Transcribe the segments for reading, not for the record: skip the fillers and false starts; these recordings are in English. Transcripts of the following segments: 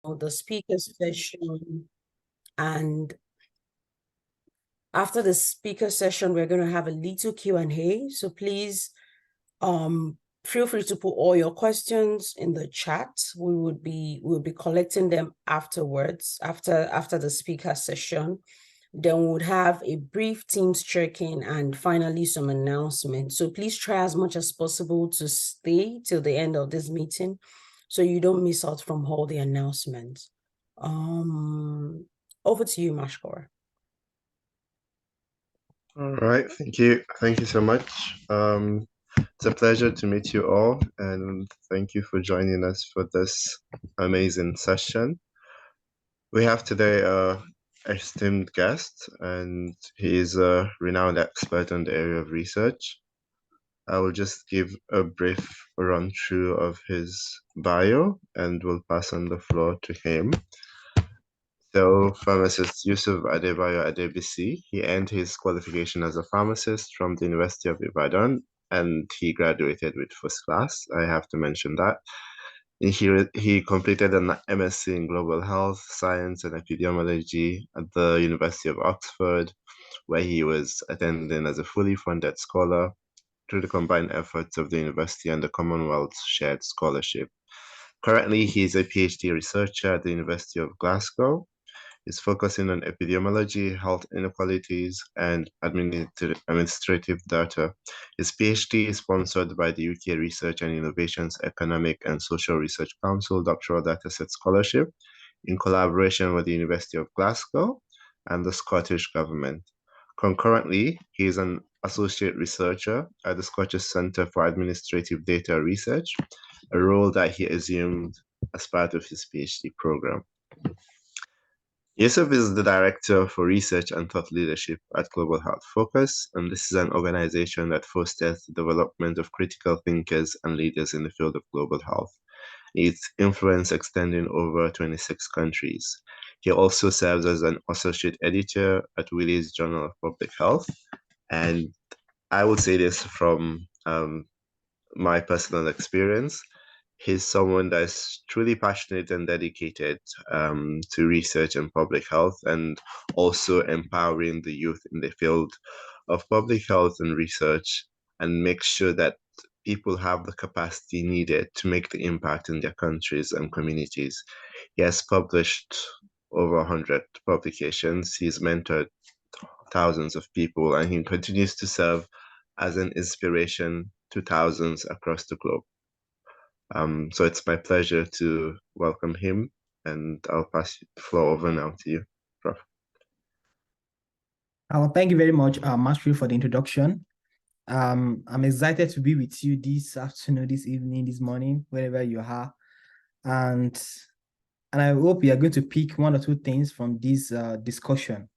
the speaker's session, and after the speaker session, we're going to have a little Q&A. So please feel free to put all your questions in the chat. We'll be collecting them afterwards, after the speaker session. Then we would have a brief Teams check-in and finally some announcements. So please try as much as possible to stay till the end of this meeting so you don't miss out from all the announcements. Over to you, Mashkor. All right, thank you. Thank you so much. It's a pleasure to meet you all, and thank you for joining us for this amazing session. We have today a esteemed guest, and he is a renowned expert on the area of research. I will just give a brief run through of his bio, and we'll pass on the floor to him. So, pharmacist Yusuf Adebayo Adebisi, he earned his qualification as a pharmacist from the University of Ibadan, and he graduated with first class. I have to mention that. He completed an MSc in Global Health Science and Epidemiology at the University of Oxford, where he was attending as a fully funded scholar through the combined efforts of the university and the Commonwealth Shared Scholarship. Currently, he is a PhD researcher at the University of Glasgow. He's focusing on epidemiology, health inequalities, and administrative data. His PhD is sponsored by the UK Research and Innovations Economic and Social Research Council Doctoral Dataset Scholarship in collaboration with the University of Glasgow and the Scottish Government. Concurrently, he is an associate researcher at the Scottish Centre for Administrative Data Research, a role that he assumed as part of his PhD program. Yusuf is the Director for Research and Thought Leadership at Global Health Focus, and this is an organization that fosters the development of critical thinkers and leaders in the field of global health, its influence extending over 26 countries. He also serves as an associate editor at Willis Journal of Public Health, and I would say this from my personal experience. He's someone that's truly passionate and dedicated to research and public health, and also empowering the youth in the field of public health and research, and make sure that people have the capacity needed to make the impact in their countries and communities. He has published over 100 publications. He's mentored thousands of people, and he continues to serve as an inspiration to thousands across the globe. So it's my pleasure to welcome him, and I'll pass the floor over now to you, Prof. Thank you very much, Mastery, for the introduction. I'm excited to be with you this afternoon, this evening, this morning, wherever you are. And I hope you are going to pick one or two things from this discussion.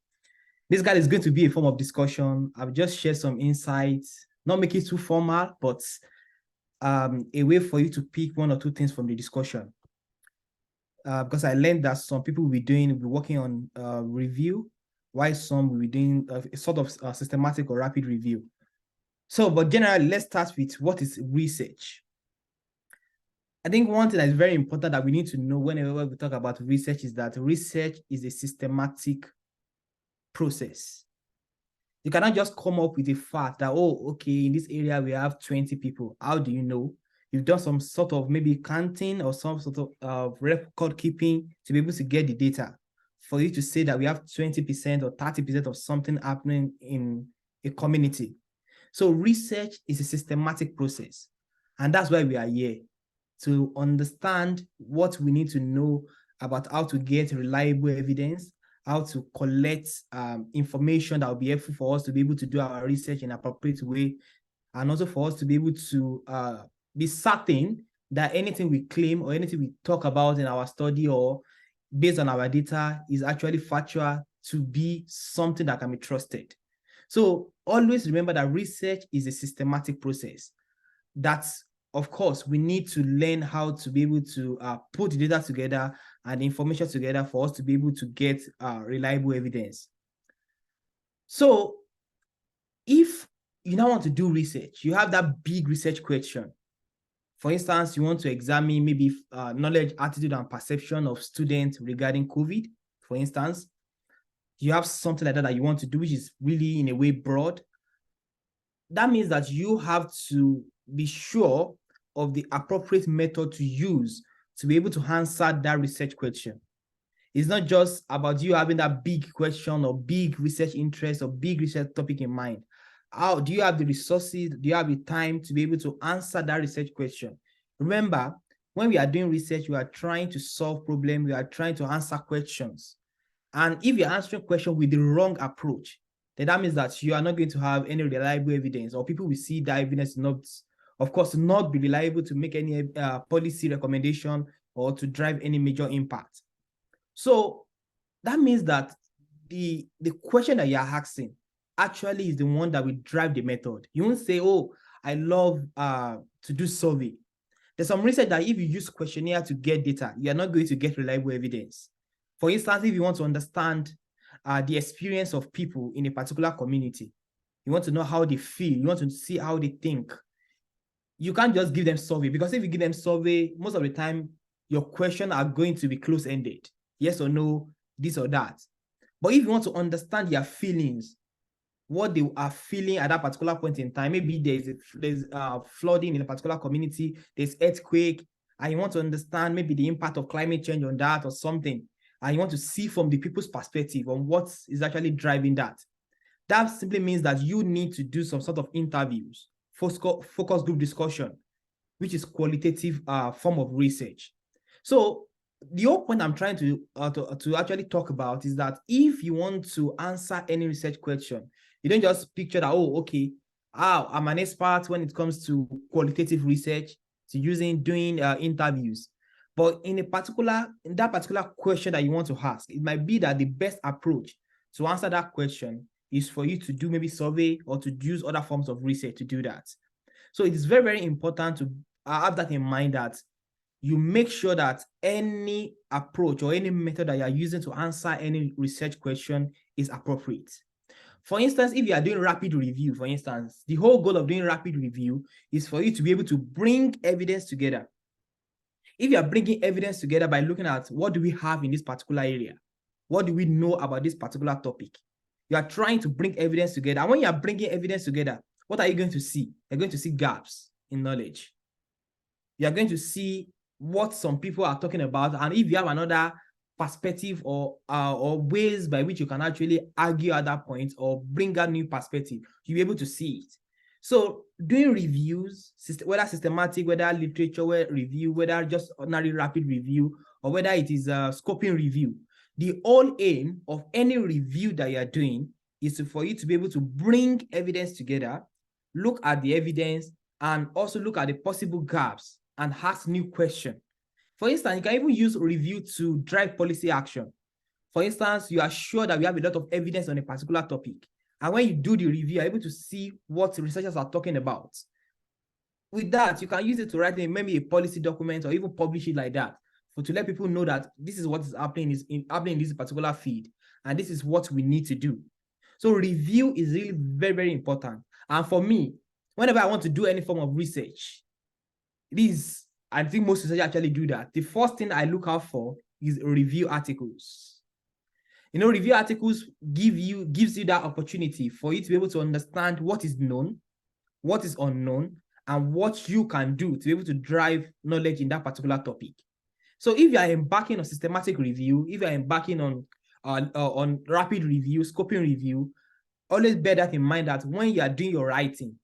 This guide is going to be a form of discussion. I've just shared some insights, not make it too formal, but a way for you to pick one or two things from the discussion. Because I learned that some people will be working on review, while some will be doing a sort of systematic or rapid review. So, but generally, let's start with what is research. I think one thing that is very important that we need to know whenever we talk about research is that research is a systematic process. You cannot just come up with a fact that, oh, okay, in this area we have 20 people. How do you know? You've done some sort of maybe counting or some sort of record keeping to be able to get the data for you to say that we have 20% or 30% of something happening in a community. So research is a systematic process, and that's why we are here, to understand what we need to know about how to get reliable evidence, how to collect information that will be helpful for us to be able to do our research in an appropriate way, and also for us to be able to be certain that anything we claim or anything we talk about in our study or based on our data is actually factual, to be something that can be trusted. So always remember that research is a systematic process. That's, of course, we need to learn how to be able to put the data together and the information together for us to be able to get reliable evidence. So if you now want to do research, you have that big research question. For instance, you want to examine maybe knowledge, attitude, and perception of students regarding COVID, for instance. You have something like that you want to do, which is really in a way broad. That means that you have to be sure of the appropriate method to use to be able to answer that research question. It's not just about you having that big question or big research interest or big research topic in mind. How do you have the resources? Do you have the time to be able to answer that research question? Remember, when we are doing research, we are trying to solve problems. We are trying to answer questions. And if you're answering questions with the wrong approach, then that means that you are not going to have any reliable evidence, or people will see that evidence not, of course, not be reliable to make any policy recommendation or to drive any major impact. So that means that the question that you're asking actually is the one that will drive the method. You won't say, oh, I love to do survey. There's some research that if you use questionnaire to get data, you're not going to get reliable evidence. For instance, if you want to understand the experience of people in a particular community, you want to know how they feel, you want to see how they think, you can't just give them survey, because if you give them survey, most of the time, your questions are going to be close-ended. Yes or no, this or that. But if you want to understand their feelings, what they are feeling at that particular point in time, maybe there's flooding in a particular community, there's earthquake, and you want to understand maybe the impact of climate change on that or something, and you want to see from the people's perspective on what is actually driving that. That simply means that you need to do some sort of interviews, focus group discussion, which is qualitative form of research. So the whole point I'm trying to actually talk about is that if you want to answer any research question, you don't just picture that, oh, okay, I'm an expert when it comes to qualitative research, to doing interviews. But in that particular question that you want to ask, it might be that the best approach to answer that question is for you to do maybe survey or to use other forms of research to do that. So it is very, very important to have that in mind, that you make sure that any approach or any method that you are using to answer any research question is appropriate. For instance, if you are doing rapid review, for instance, the whole goal of doing rapid review is for you to be able to bring evidence together. If you are bringing evidence together by looking at what do we have in this particular area, what do we know about this particular topic, you are trying to bring evidence together. And when you are bringing evidence together, what are you going to see? You're going to see gaps in knowledge. You are going to see what some people are talking about, and if you have another perspective or ways by which you can actually argue at that point or bring a new perspective, you'll be able to see it. So doing reviews, whether systematic, whether literature review, whether just ordinary rapid review, or whether it is a scoping review, the whole aim of any review that you're doing is for you to be able to bring evidence together, look at the evidence, and also look at the possible gaps and ask new questions. For instance, you can even use review to drive policy action. For instance, you are sure that we have a lot of evidence on a particular topic. And when you do the review, you're able to see what researchers are talking about. With that, you can use it to write maybe a policy document or even publish it like that, to let people know that this is what is happening in this particular field, and this is what we need to do. So review is really very, very important. And for me, whenever I want to do any form of research, I think most researchers actually do that. The first thing I look out for is review articles. Review articles gives you that opportunity for you to be able to understand what is known, what is unknown, and what you can do to be able to drive knowledge in that particular topic. So if you are embarking on systematic review, if you are embarking on rapid review, scoping review, always bear that in mind, that when you are doing your writing,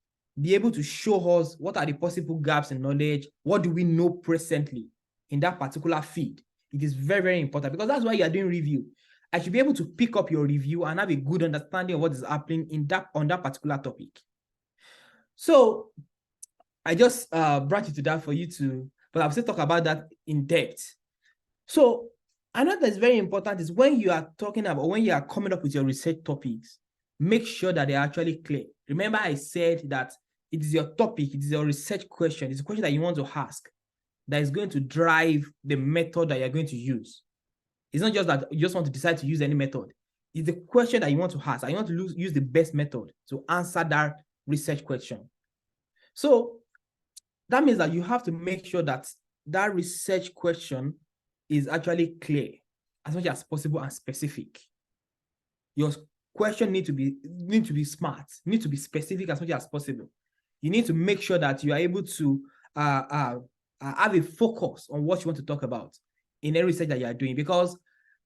be able to show us what are the possible gaps in knowledge, what do we know presently in that particular field. It is very, very important, because that's why you are doing review. I should be able to pick up your review and have a good understanding of what is happening on that particular topic. So I just brought you to that for you to, but I'll still talk about that in depth. So another that's very important is when you are talking about, when you are coming up with your research topics, make sure that they're actually clear. Remember, I said that it is your topic, it is your research question, it's a question that you want to ask that is going to drive the method that you're going to use. It's not just that you just want to decide to use any method. It's the question that you want to ask. I want to use the best method to answer that research question. So that means that you have to make sure that that research question is actually clear as much as possible and specific. Your question need to be smart, need to be specific as much as possible. You need to make sure that you are able to have a focus on what you want to talk about in any research that you are doing. Because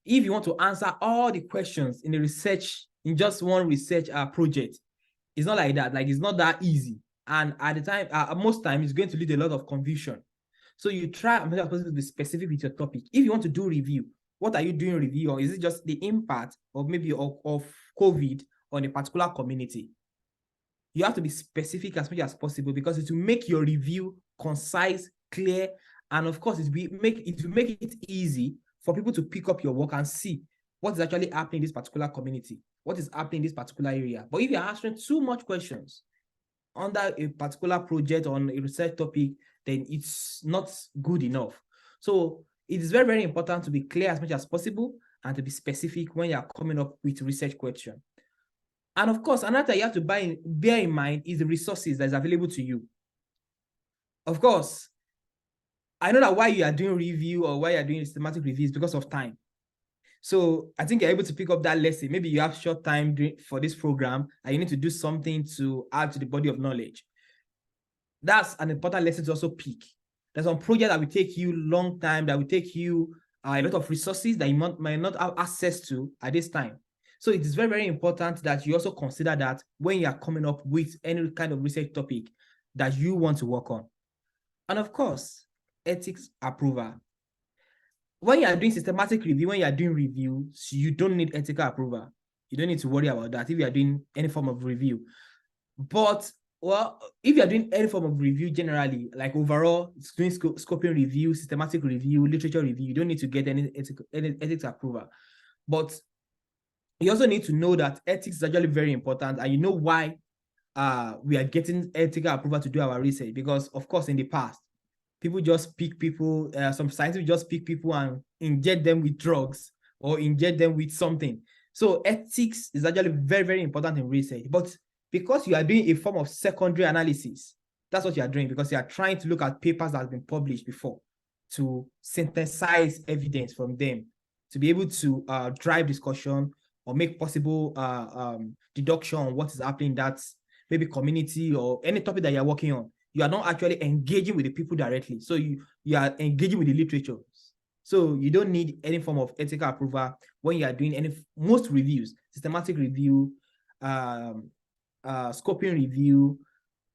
if you want to answer all the questions in the research, in just one research project, it's not like that. Like, it's not that easy. And at the time, most times, it's going to lead a lot of confusion. So you try as much as possible to be specific with your topic. If you want to do review, what are you doing review on? Is it just the impact of maybe of COVID on a particular community? You have to be specific as much as possible, because it will make your review concise, clear, and of course, it will make it easy for people to pick up your work and see what is actually happening in this particular community, what is happening in this particular area. But if you're answering too much questions under a particular project on a research topic, then it's not good enough. So it is very, very important to be clear as much as possible and to be specific when you're coming up with research question. And of course, another thing you have to bear in mind is the resources that is available to you. Of course, I know that why you are doing review or why you're doing systematic reviews because of time. So I think you're able to pick up that lesson. Maybe you have short time for this program and you need to do something to add to the body of knowledge. That's an important lesson to also pick. There's some project that will take you long time, that will take you a lot of resources that you might not have access to at this time. So it is very, very important that you also consider that when you are coming up with any kind of research topic that you want to work on. And of course, ethics approval. When you are doing systematic review, when you are doing reviews, you don't need ethical approval. You don't need to worry about that if you are doing any form of review. But, well, if you are doing any form of review generally, like overall, doing scoping review, systematic review, literature review, you don't need to get any ethics approval. But you also need to know that ethics is actually very important, and you know why we are getting ethical approval to do our research. Because, of course, in the past, people just pick people, some scientists just pick people and inject them with drugs or inject them with something. So ethics is actually very, very important in research. But because you are doing a form of secondary analysis, that's what you are doing, because you are trying to look at papers that have been published before to synthesize evidence from them, to be able to drive discussion or make possible deduction on what is happening in that maybe community or any topic that you're working on. You are not actually engaging with the people directly. So you are engaging with the literature. So you don't need any form of ethical approval when you are doing most reviews, systematic review, scoping review,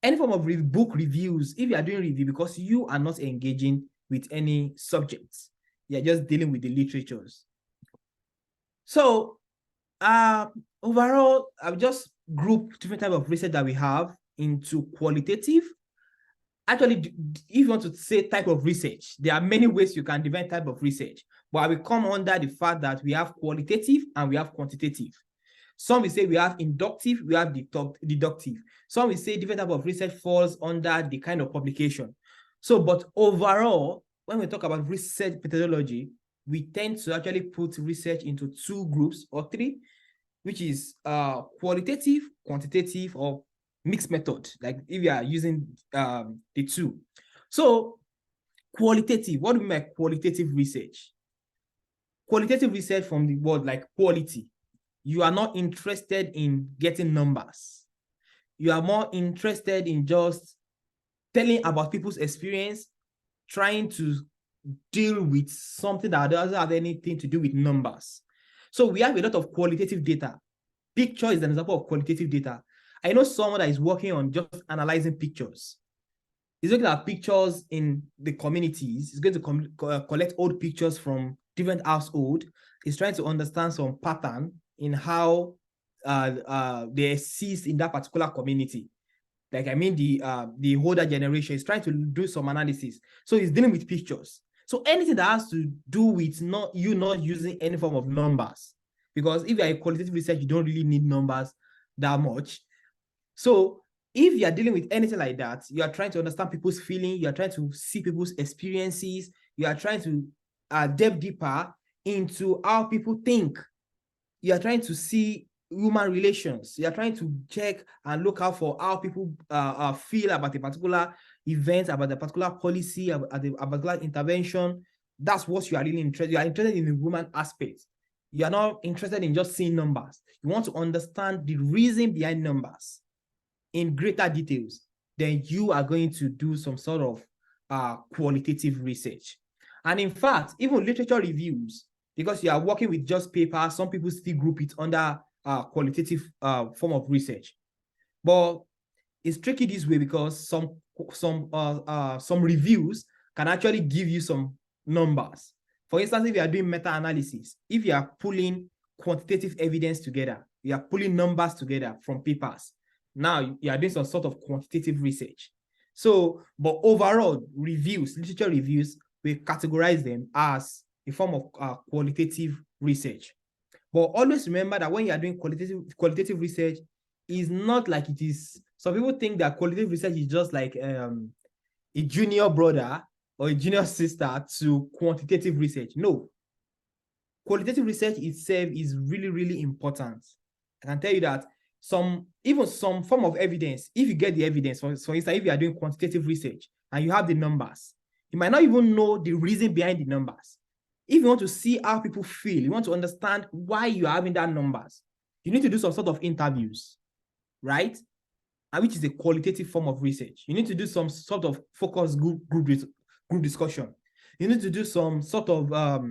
any form of book reviews. If you are doing review, because you are not engaging with any subjects, you're just dealing with the literatures. So overall, I've just grouped different types of research that we have into qualitative. Actually, if you want to say type of research, there are many ways you can divide type of research, but I will come under the fact that we have qualitative and we have quantitative. Some will say we have inductive, we have deductive. Some will say different type of research falls under the kind of publication. So, but overall, when we talk about research methodology, we tend to actually put research into two groups or three, which is qualitative, quantitative, or mixed method, like if you are using the two. So qualitative, what do we mean by qualitative research? Qualitative research, from the word like quality. You are not interested in getting numbers. You are more interested in just telling about people's experience, trying to deal with something that doesn't have anything to do with numbers. So we have a lot of qualitative data. Picture is an example of qualitative data. I know someone that is working on just analyzing pictures. He's looking at pictures in the communities. He's going to collect old pictures from different households. He's trying to understand some pattern in how they exist in that particular community. Like, I mean, the older generation is trying to do some analysis. So he's dealing with pictures. So anything that has to do with not using any form of numbers, because if you're a qualitative research, you don't really need numbers that much. So if you are dealing with anything like that, you are trying to understand people's feelings, you are trying to see people's experiences, you are trying to delve deeper into how people think, you are trying to see human relations, you are trying to check and look out for how people feel about a particular event, about the particular policy, about a particular intervention, that's what you are really interested. You are interested in the human aspect. You are not interested in just seeing numbers. You want to understand the reason behind numbers in greater details. Then you are going to do some sort of qualitative research. And in fact, even literature reviews, because you are working with just paper, some people still group it under qualitative form of research. But it's tricky this way because some reviews can actually give you some numbers. For instance, if you are doing meta-analysis, if you are pulling quantitative evidence together, you are pulling numbers together from papers, now you are doing some sort of quantitative research. So, but overall reviews, literature reviews, we categorize them as a form of qualitative research. But always remember that when you are doing qualitative research, it's not like it is. Some people think that qualitative research is just like a junior brother or a junior sister to quantitative research. No. Qualitative research itself is really, really important. I can tell you that even some form of evidence, if you get the evidence, for instance, if you are doing quantitative research and you have the numbers, you might not even know the reason behind the numbers. If you want to see how people feel, you want to understand why you are having that numbers, you need to do some sort of interviews, right? And which is a qualitative form of research. You need to do some sort of focus group discussion. You need to do some sort of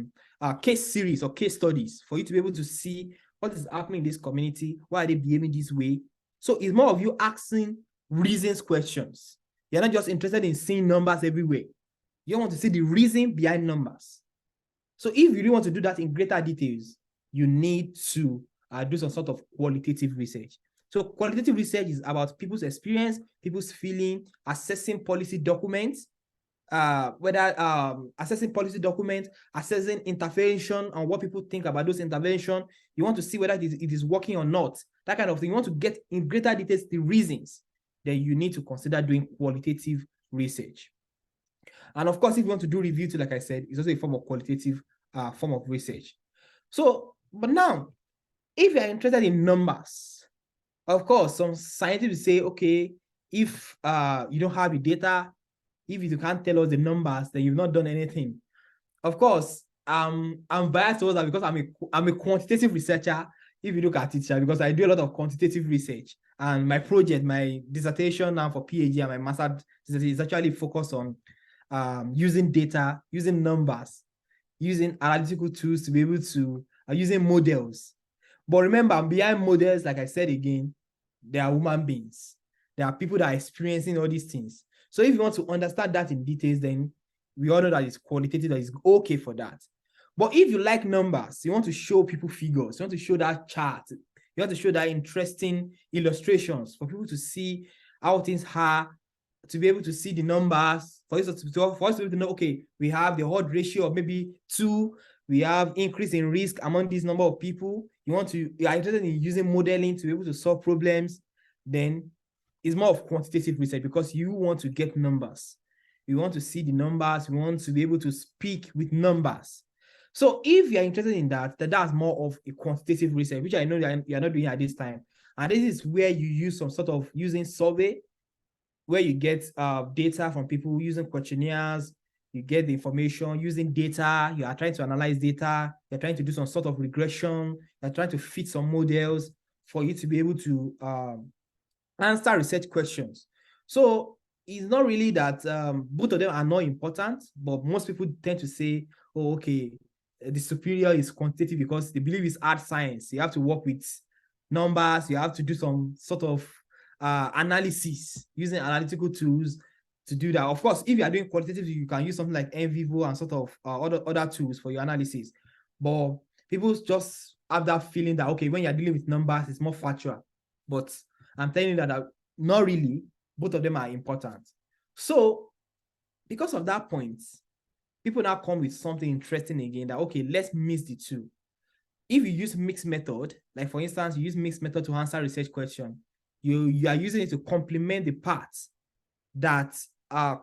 case series or case studies for you to be able to see what is happening in this community, why are they behaving this way. So it's more of you asking reasons questions. You're not just interested in seeing numbers everywhere. You want to see the reason behind numbers. So if you really want to do that in greater details, you need to do some sort of qualitative research. So qualitative research is about people's experience, people's feeling, assessing policy documents, assessing policy documents, assessing intervention and what people think about those interventions. You want to see whether it is working or not, that kind of thing. You want to get in greater details the reasons. Then you need to consider doing qualitative research. And of course, if you want to do review too, like I said, it's also a form of qualitative form of research. So, but now, if you're interested in numbers, of course, some scientists say, okay, if you don't have the data, if you can't tell us the numbers, then you've not done anything. Of course, I'm biased towards that because I'm a quantitative researcher, if you look at it, because I do a lot of quantitative research. And my project, my dissertation now for PhD and my master's dissertation is actually focused on using data, using numbers, using analytical tools to be able to, using models. But remember, behind models, like I said again, there are human beings. There are people that are experiencing all these things. So if you want to understand that in details, then we all know that it's qualitative, that is okay for that. But if you like numbers, you want to show people figures, you want to show that chart, you want to show that interesting illustrations for people to see how things are, to be able to see the numbers, for us to be able to know, okay, we have the odds ratio of maybe 2, we have increase in risk among this number of people. You are interested in using modeling to be able to solve problems, then it's more of quantitative research because you want to get numbers. You want to see the numbers. You want to be able to speak with numbers. So if you're interested in that, that's more of a quantitative research, which I know you're not doing at this time. And this is where you use some sort of using survey, where you get data from people using questionnaires, you get the information using data, you are trying to analyze data, you're trying to do some sort of regression, you're trying to fit some models for you to be able to answer research questions. So it's not really that both of them are not important, but most people tend to say, oh, okay, the superior is quantitative because they believe it's hard science. You have to work with numbers, you have to do some sort of analysis using analytical tools to do that. Of course, if you are doing qualitative, you can use something like NVivo and sort of other tools for your analysis. But people just have that feeling that, okay, when you're dealing with numbers, it's more factual. But I'm telling you that not really, both of them are important. So because of that point, people now come with something interesting again that, okay, let's mix the two. If you use mixed method, like for instance, you use mixed method to answer research question, you are using it to complement the parts that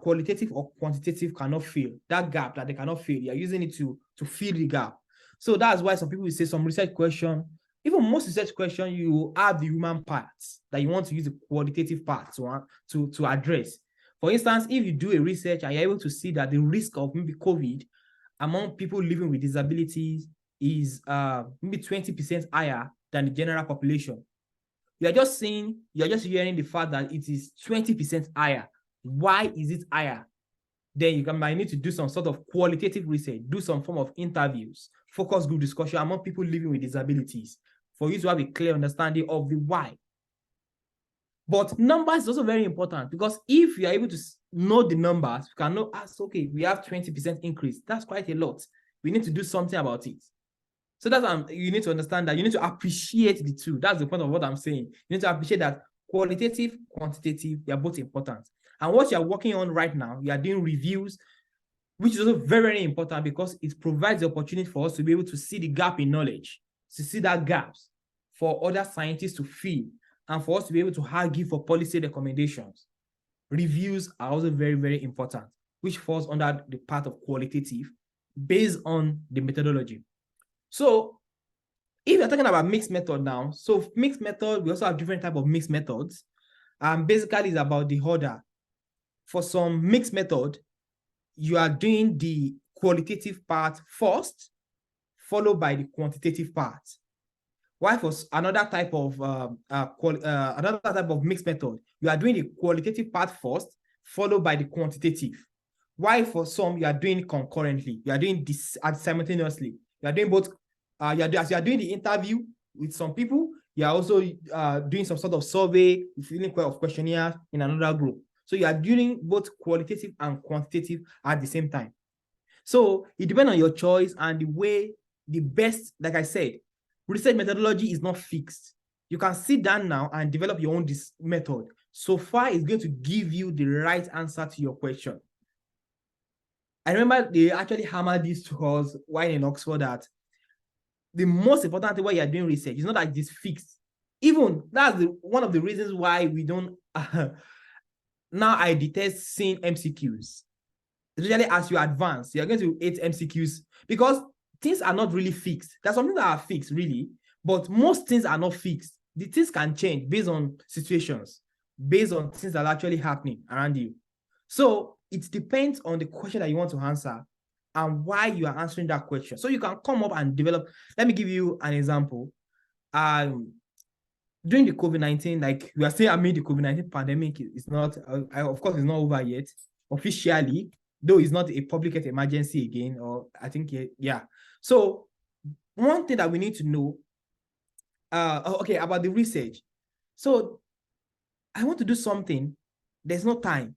qualitative or quantitative cannot fill, that gap that they cannot fill. You are using it to fill the gap. So that's why some people will say some research question, even most research question, you have the human parts that you want to use the qualitative part to address. For instance, if you do a research and you're able to see that the risk of maybe COVID among people living with disabilities is maybe 20% higher than the general population, you're just hearing the fact that it is 20% higher. Why is it higher? Then you might need to do some sort of qualitative research, do some form of interviews, focus group discussion among people living with disabilities for you to have a clear understanding of the why. But numbers is also very important, because if you are able to know the numbers, you can know, okay, we have 20% increase. That's quite a lot. We need to do something about it. So that's you need to understand that you need to appreciate the two. That's the point of what I'm saying. You need to appreciate that qualitative, quantitative, they are both important. And what you're working on right now, you are doing reviews, which is also very, very important, because it provides the opportunity for us to be able to see the gap in knowledge, to see that gaps for other scientists to fill, and for us to be able to argue for policy recommendations. Reviews are also very, very important, which falls under the part of qualitative based on the methodology. So if you're talking about mixed method now, so mixed method, we also have different type of mixed methods. Basically, it's about the order. For some mixed method, you are doing the qualitative part first, followed by the quantitative part. Why for another type of mixed method, you are doing the qualitative part first, followed by the quantitative. Why for some you are doing it concurrently, you are doing this simultaneously. You are doing both. As you are doing the interview with some people, you are also doing some sort of survey, filling of questionnaire in another group. So you are doing both qualitative and quantitative at the same time. So it depends on your choice and the way the best, like I said, research methodology is not fixed. You can sit down now and develop your own method. So far, it's going to give you the right answer to your question. I remember they actually hammered this to us while in Oxford, that the most important thing while you're doing research is not that it's fixed. Even that's one of the reasons why we don't now I detest seeing MCQs. Especially as you advance, you're going to hate MCQs, because things are not really fixed. There's something that are fixed, really, but most things are not fixed. The things can change based on situations, based on things that are actually happening around you. So it depends on the question that you want to answer and why you are answering that question. So you can come up and develop. Let me give you an example. During the COVID-19, like we are still amid the COVID-19 pandemic, it's not, of course, it's not over yet officially, though it's not a public health emergency again, or I think, yeah. So one thing that we need to know, okay, about the research. So I want to do something, there's no time.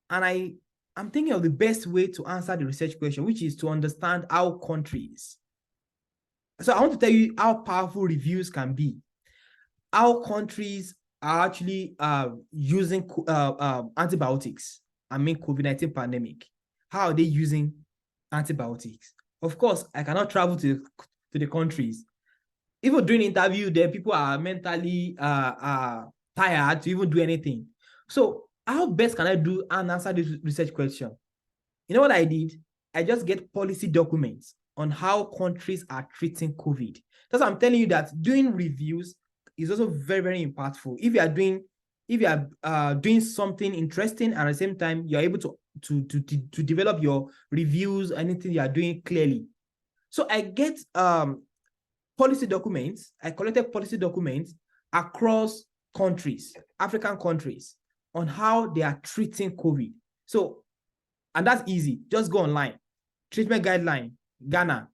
And I'm thinking of the best way to answer the research question, which is to understand how countries. So I want to tell you how powerful reviews can be. How countries are actually using antibiotics. I mean, COVID-19 pandemic. How are they using antibiotics? Of course, I cannot travel to the countries. Even during interview, then people are mentally tired to even do anything. So how best can I do and answer this research question? You know what I did? I just get policy documents on how countries are treating COVID. That's why I'm telling you that doing reviews is also very, very impactful. If you are doing something interesting, and at the same time you're able to develop your reviews, anything you are doing clearly. So I get policy documents. I collected policy documents across countries, African countries, on how they are treating COVID. So, and that's easy. Just go online. Treatment guideline, Ghana.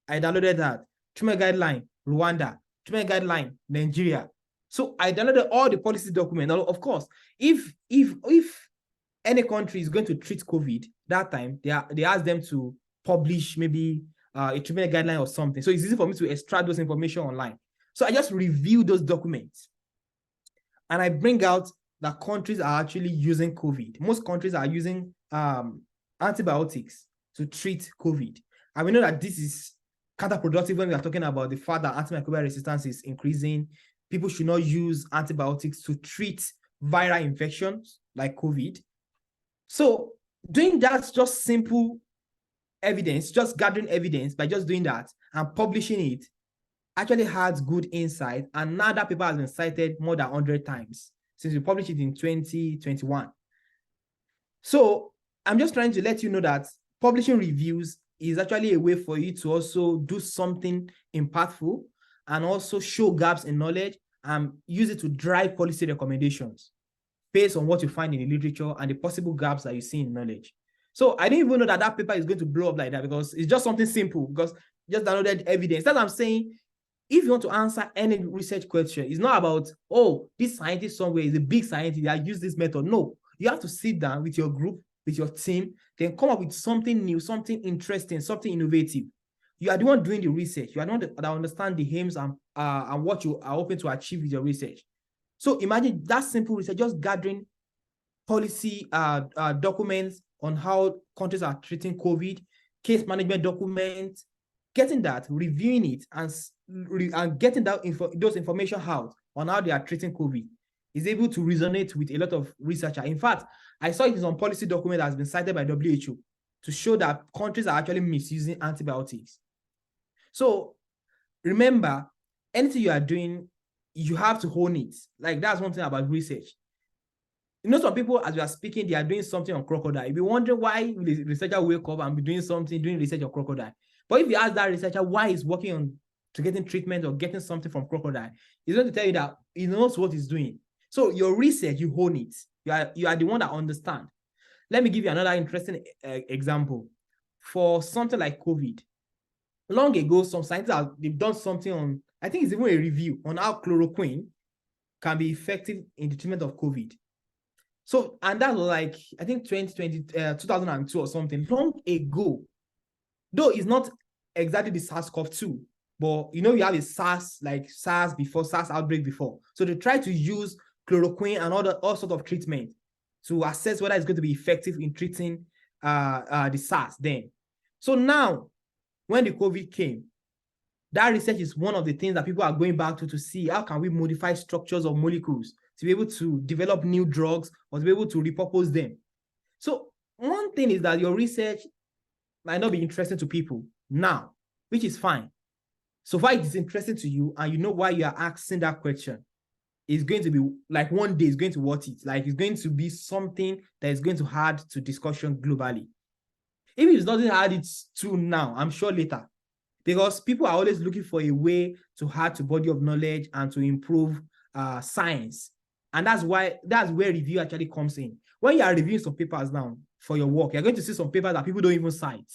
I downloaded that. Treatment guideline, Rwanda. Treatment guideline, Nigeria. So I downloaded all the policy documents. Of course, if any country is going to treat COVID that time, they ask them to publish maybe a treatment guideline or something. So it's easy for me to extract those information online. So I just review those documents and I bring out that countries are actually using COVID. Most countries are using antibiotics to treat COVID. And we know that this is counterproductive when we are talking about the fact that antimicrobial resistance is increasing. People should not use antibiotics to treat viral infections like COVID. So doing that, just simple evidence, just gathering evidence by just doing that and publishing it actually has good insight. And now that paper has been cited more than 100 times since we published it in 2021. So I'm just trying to let you know that publishing reviews is actually a way for you to also do something impactful and also show gaps in knowledge and use it to drive policy recommendations based on what you find in the literature and the possible gaps that you see in knowledge. So I didn't even know that that paper is going to blow up like that, because it's just something simple, because just downloaded evidence. That's what I'm saying. If you want to answer any research question, it's not about, oh, this scientist somewhere is a big scientist that use this method. No, you have to sit down with your group, with your team, then come up with something new, something interesting, something innovative. You are the one doing the research. You are the one that understand the aims and what you are hoping to achieve with your research. So imagine that simple research, just gathering policy documents on how countries are treating COVID, case management documents, getting that, reviewing it, and getting that those information out on how they are treating COVID is able to resonate with a lot of researchers. In fact, I saw it is on policy document that has been cited by WHO to show that countries are actually misusing antibiotics. So remember, anything you are doing, you have to hone it. Like, that's one thing about research. You know, some people, as we are speaking, they are doing something on crocodile. You'll be wondering why the researcher wake up and be doing research on crocodile. But if you ask that researcher why he's working on to getting treatment or getting something from crocodile, he's going to tell you that he knows what he's doing. So your research, you hone it. You are the one that understands. Let me give you another interesting example. For something like COVID, long ago, some scientists they've done something on, I think it's even a review on how chloroquine can be effective in the treatment of COVID. So, and that was like, I think 2002 or something, long ago. Though it's not exactly the SARS-CoV-2, but you know, you have a SARS, like SARS before, SARS outbreak before. So they try to use chloroquine and all sorts of treatment to assess whether it's going to be effective in treating the SARS then. So now, when the COVID came, that research is one of the things that people are going back to see how can we modify structures of molecules to be able to develop new drugs or to be able to repurpose them. So one thing is that your research might not be interesting to people now, which is fine. So far it is interesting to you and you know why you are asking that question. It's going to be like one day it's going to worth it. Like, it's going to be something that is going to add to discussion globally. If it's not add it to now, I'm sure later. Because people are always looking for a way to add to body of knowledge and to improve science. And that's where review actually comes in. When you are reviewing some papers now for your work, you're going to see some papers that people don't even cite.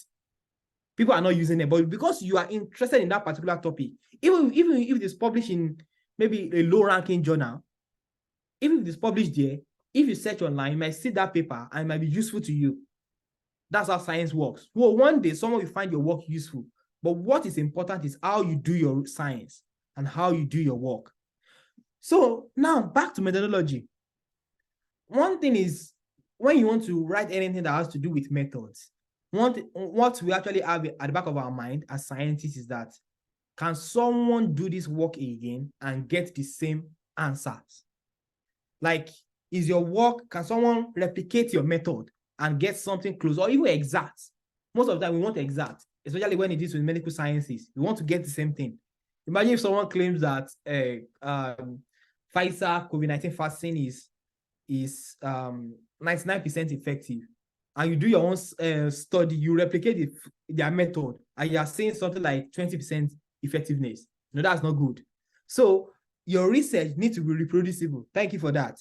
People are not using it, but because you are interested in that particular topic, even if it is published in maybe a low-ranking journal, even if it is published there, if you search online, you might see that paper and it might be useful to you. That's how science works. Well, one day someone will find your work useful. But what is important is how you do your science and how you do your work. So now back to methodology. One thing is, when you want to write anything that has to do with methods, what we actually have at the back of our mind as scientists is that, can someone do this work again and get the same answers? Like, is your work, can someone replicate your method and get something close or even exact? Most of the time we want exact, especially when it is with medical sciences. We want to get the same thing. Imagine if someone claims that Pfizer COVID-19 vaccine is 99% effective, and you do your own study, you replicate their method, and you are saying something like 20% effectiveness. No, that's not good. So your research needs to be reproducible. Thank you for that.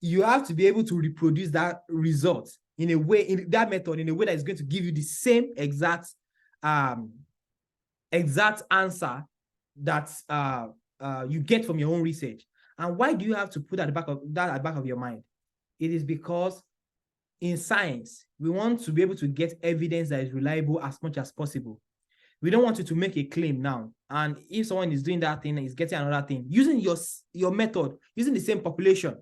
You have to be able to reproduce that result in a way, in that method, in a way that is going to give you the same exact answer that you get from your own research. And why do you have to put at the back of your mind? It is because in science, we want to be able to get evidence that is reliable as much as possible. We don't want you to make a claim now, and if someone is doing that thing, is getting another thing, using your method, using the same population.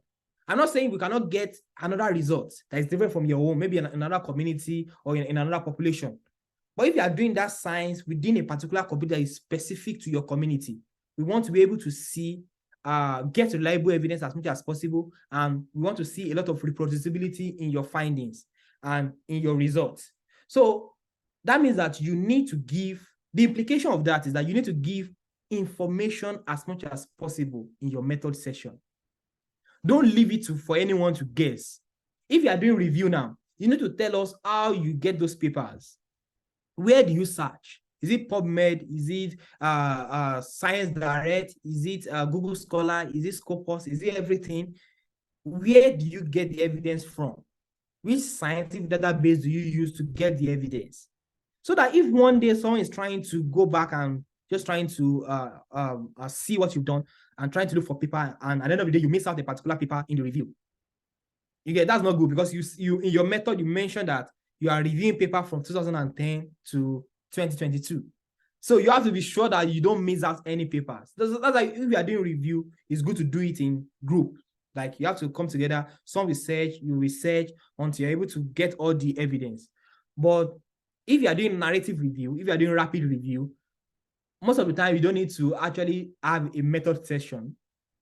I'm not saying we cannot get another result that is different from your own, maybe in another community or in another population. But if you are doing that science within a particular community that is specific to your community, we want to be able to see, get reliable evidence as much as possible, and we want to see a lot of reproducibility in your findings and in your results. So that means that you need to give, the implication of that is that you need to give information as much as possible in your method session. Don't leave it for anyone to guess. If you are doing review now, you need to tell us how you get those papers. Where do you search? Is it PubMed? Is it Science Direct? Is it Google Scholar? Is it Scopus? Is it everything? Where do you get the evidence from? Which scientific database do you use to get the evidence? So that if one day someone is trying to go back and just trying to see what you've done and trying to look for paper, and at the end of the day, you miss out a particular paper in the review. You get, that's not good, because you in your method, you mentioned that you are reviewing paper from 2010 to 2022. So you have to be sure that you don't miss out any papers. That's like, if you are doing review, it's good to do it in group. Like, you have to come together, some research, you research until you're able to get all the evidence. But if you are doing narrative review, if you are doing rapid review, most of the time you don't need to actually have a method session.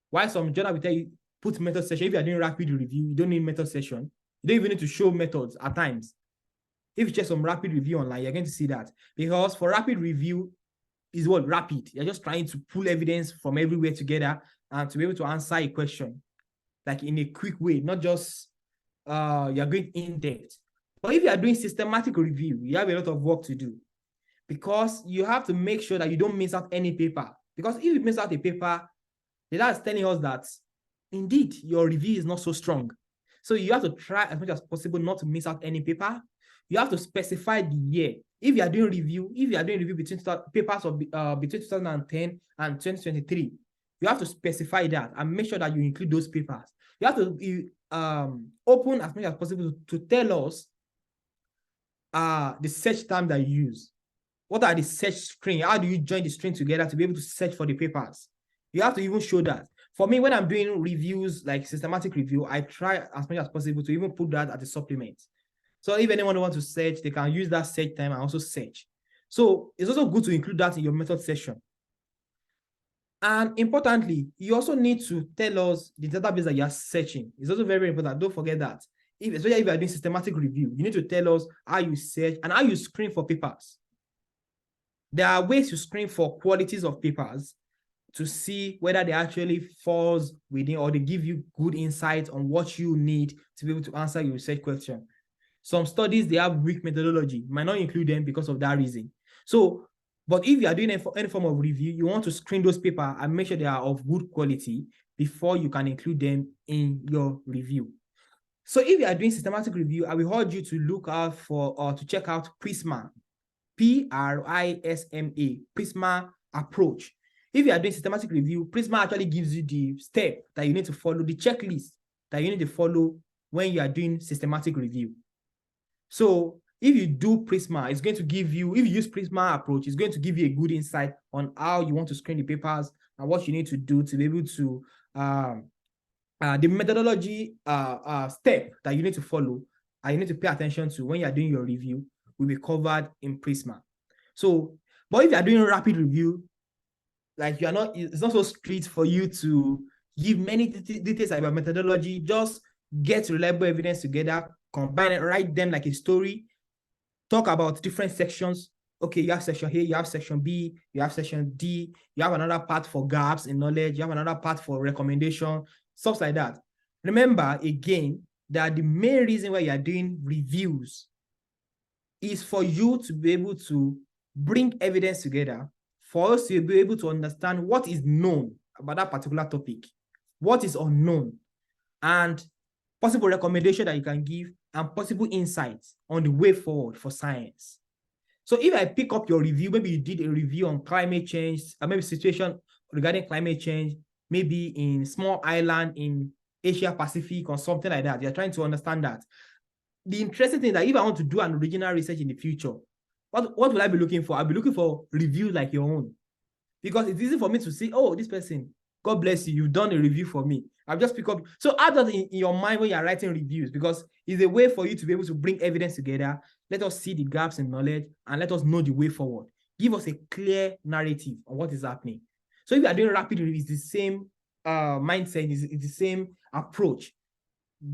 While some journal will tell you, put method session. If you are doing rapid review, you don't need method session. You don't even need to show methods at times. If you check some rapid review online, you're going to see that. Because for rapid review is what? Rapid. You're just trying to pull evidence from everywhere together and to be able to answer a question, like in a quick way, not just you're going in depth. But if you are doing systematic review, you have a lot of work to do, because you have to make sure that you don't miss out any paper. Because if you miss out a paper, that's telling us that indeed your review is not so strong. So you have to try as much as possible not to miss out any paper. You have to specify the year. If you are doing review between papers of between 2010 and 2023, you have to specify that and make sure that you include those papers. You have to be open as much as possible to tell us the search term that you use. What are the search string? How do you join the string together to be able to search for the papers? You have to even show that. For me, when I'm doing reviews, like systematic review, I try as much as possible to even put that as a supplement. So if anyone wants to search, they can use that search time and also search. So it's also good to include that in your method session. And importantly, you also need to tell us the database that you are searching. It's also very, very important. Don't forget that. Especially if you are doing systematic review, you need to tell us how you search and how you screen for papers. There are ways to screen for qualities of papers to see whether they actually falls within, or they give you good insight on what you need to be able to answer your research question. Some studies, they have weak methodology. You might not include them because of that reason. So, but if you are doing any form of review, you want to screen those papers and make sure they are of good quality before you can include them in your review. So if you are doing systematic review, I will urge you to look out for, or to check out PRISMA, PRISMA, PRISMA approach. If you are doing systematic review, PRISMA actually gives you the step that you need to follow, the checklist that you need to follow when you are doing systematic review. So if you do PRISMA, it's going to give you, if you use PRISMA approach, it's going to give you a good insight on how you want to screen the papers and what you need to do to be able to, the methodology step that you need to follow and you need to pay attention to when you are doing your review will be covered in PRISMA. So, but if you are doing rapid review, like you are not, it's not so strict for you to give many details about methodology. Just get reliable evidence together, combine it, write them like a story, talk about different sections. Okay, you have section A, you have section B, you have section D, you have another part for gaps in knowledge, you have another part for recommendation, stuff like that. Remember, again, that the main reason why you are doing reviews is for you to be able to bring evidence together, for us to be able to understand what is known about that particular topic, what is unknown, and possible recommendation that you can give, and possible insights on the way forward for science. So if I pick up your review, maybe you did a review on climate change, or maybe situation regarding climate change, maybe in small island in Asia Pacific or something like that. You're trying to understand that. The interesting thing is that if I want to do an original research in the future, what will I be looking for? I'll be looking for reviews like your own. Because it's easy for me to see, oh, this person, God bless you, you've done a review for me. I've just picked up. So add that in your mind when you're writing reviews, because it's a way for you to be able to bring evidence together. Let us see the gaps in knowledge and let us know the way forward. Give us a clear narrative on what is happening. So if you are doing rapid review, it's the same mindset, it's the same approach.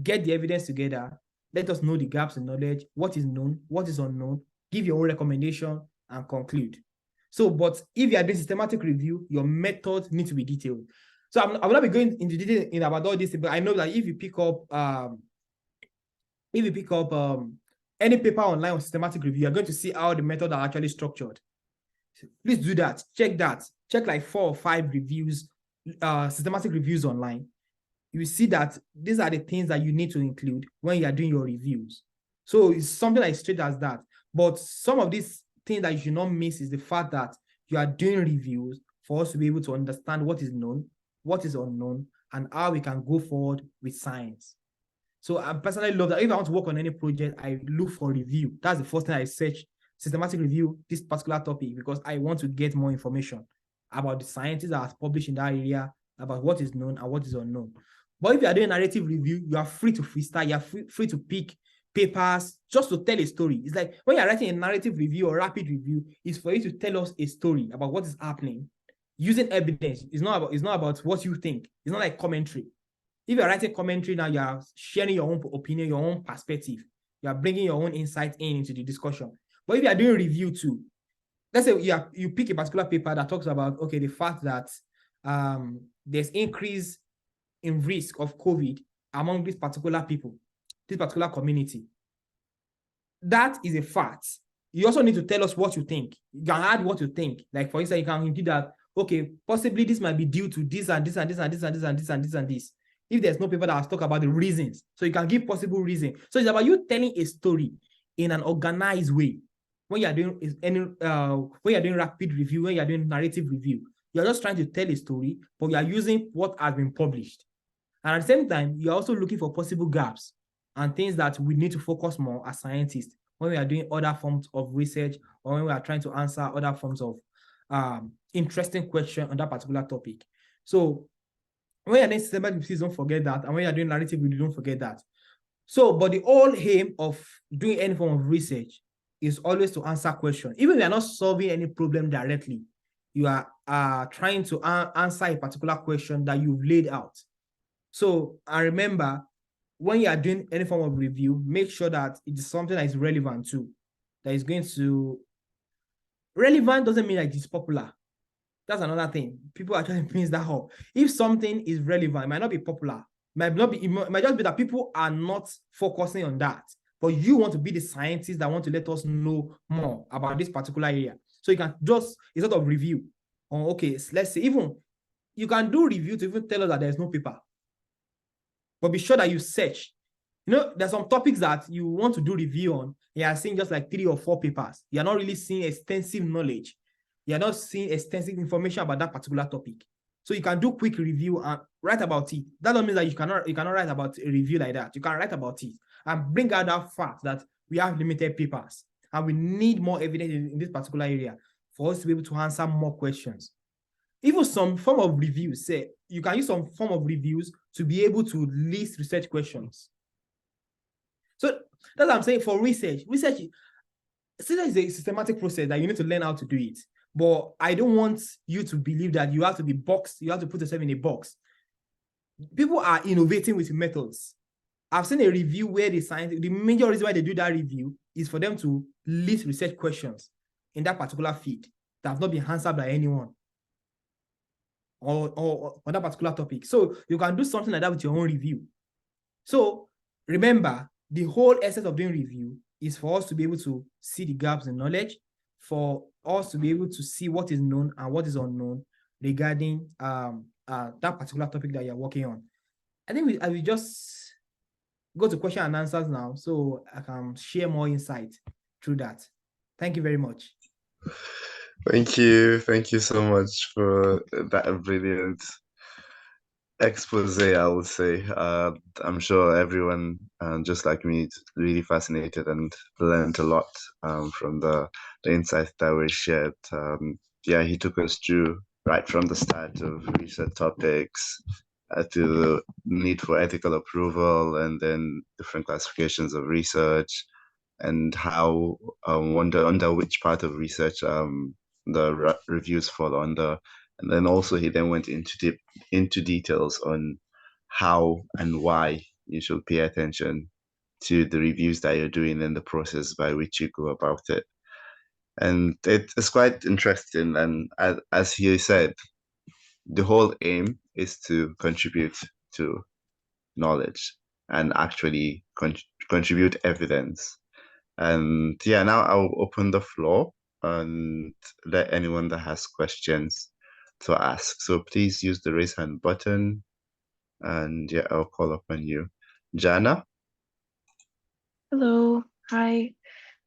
Get the evidence together. Let us know the gaps in knowledge, what is known, what is unknown, give your own recommendation, and conclude. So, but if you are doing systematic review, your methods need to be detailed. So I will not be going into detail about all this, but I know that if you pick up if you pick up any paper online on systematic review, you're going to see how the method are actually structured. Please do that. Check that. Check like 4 or 5 reviews, systematic reviews online. You will see that these are the things that you need to include when you are doing your reviews. So it's something as straight as that. But some of these things that you should not miss is the fact that you are doing reviews for us to be able to understand what is known, what is unknown, and how we can go forward with science. So I personally love that. If I want to work on any project, I look for review. That's the first thing I search, systematic review, this particular topic, because I want to get more information about the scientists that are published in that area, about what is known and what is unknown. But if you are doing narrative review, you are free to freestyle, you are free to pick papers just to tell a story. It's like when you're writing a narrative review or rapid review, it's for you to tell us a story about what is happening using evidence. It's not about what you think. It's not like commentary. If you're writing commentary now, you are sharing your own opinion, your own perspective. You are bringing your own insight into the discussion. But if you are doing review too, let's say you pick a particular paper that talks about, okay, the fact that there's increase in risk of COVID among these particular people, this particular community. That is a fact. You also need to tell us what you think. You can add what you think. Like, for instance, you can do that, okay, possibly this might be due to this and this and this and this and this and this and this and this. If there's no paper that has talked about the reasons, so you can give possible reason. So it's about you telling a story in an organized way. When you're doing when you're doing rapid review, when you're doing narrative review, you're just trying to tell a story, but you are using what has been published. And at the same time, you're also looking for possible gaps and things that we need to focus more as scientists when we are doing other forms of research or when we are trying to answer other forms of interesting questions on that particular topic. So when you're doing systematic reviews, don't forget that. And when you're doing narrative review, don't forget that. So, but the whole aim of doing any form of research is always to answer questions. Even if you're not solving any problem directly, you are trying to answer a particular question that you've laid out. So, and remember, when you are doing any form of review, make sure that it is something that is relevant too. That is going to... Relevant doesn't mean that it's popular. That's another thing. People are trying to mix that up. If something is relevant, it might not be popular. It might just be that people are not focusing on that. But you want to be the scientist that want to let us know more about this particular area. So you can just a sort of review. Okay, let's say even you can do review to even tell us that there's no paper. But be sure that you search. You know, there's some topics that you want to do review on. You are seeing just like 3 or 4 papers. You are not really seeing extensive knowledge. You are not seeing extensive information about that particular topic. So you can do quick review and write about it. That doesn't mean that you cannot write about a review like that. You can write about it and bring out that fact that we have limited papers and we need more evidence in this particular area for us to be able to answer more questions. Even some form of reviews, say you can use some form of reviews to be able to list research questions. So that's what I'm saying. For research is a systematic process that you need to learn how to do it. But I don't want you to believe that you have to be boxed, you have to put yourself in a box. People are innovating with methods. I've seen a review where the major reason why they do that review is for them to list research questions in that particular field that have not been answered by anyone or on that particular topic. So you can do something like that with your own review. So remember, the whole essence of doing review is for us to be able to see the gaps in knowledge, for us to be able to see what is known and what is unknown regarding that particular topic that you're working on. I think I will just go to question and answers now so I can share more insight through that. Thank you very much. Thank you. Thank you so much for that brilliant expose, I would say. I'm sure everyone, just like me, is really fascinated and learned a lot from the insights that were shared. Yeah, he took us through right from the start of research topics to the need for ethical approval and then different classifications of research and how under which part of research the reviews fall under. And then also he then went into details on how and why you should pay attention to the reviews that you're doing and the process by which you go about it. And it's quite interesting. And as he said, the whole aim is to contribute to knowledge. and actually contribute evidence. And yeah, now I'll open the floor and let anyone that has questions to ask. So please use the raise hand button, and yeah, I'll call upon you. Jana? Hello, hi.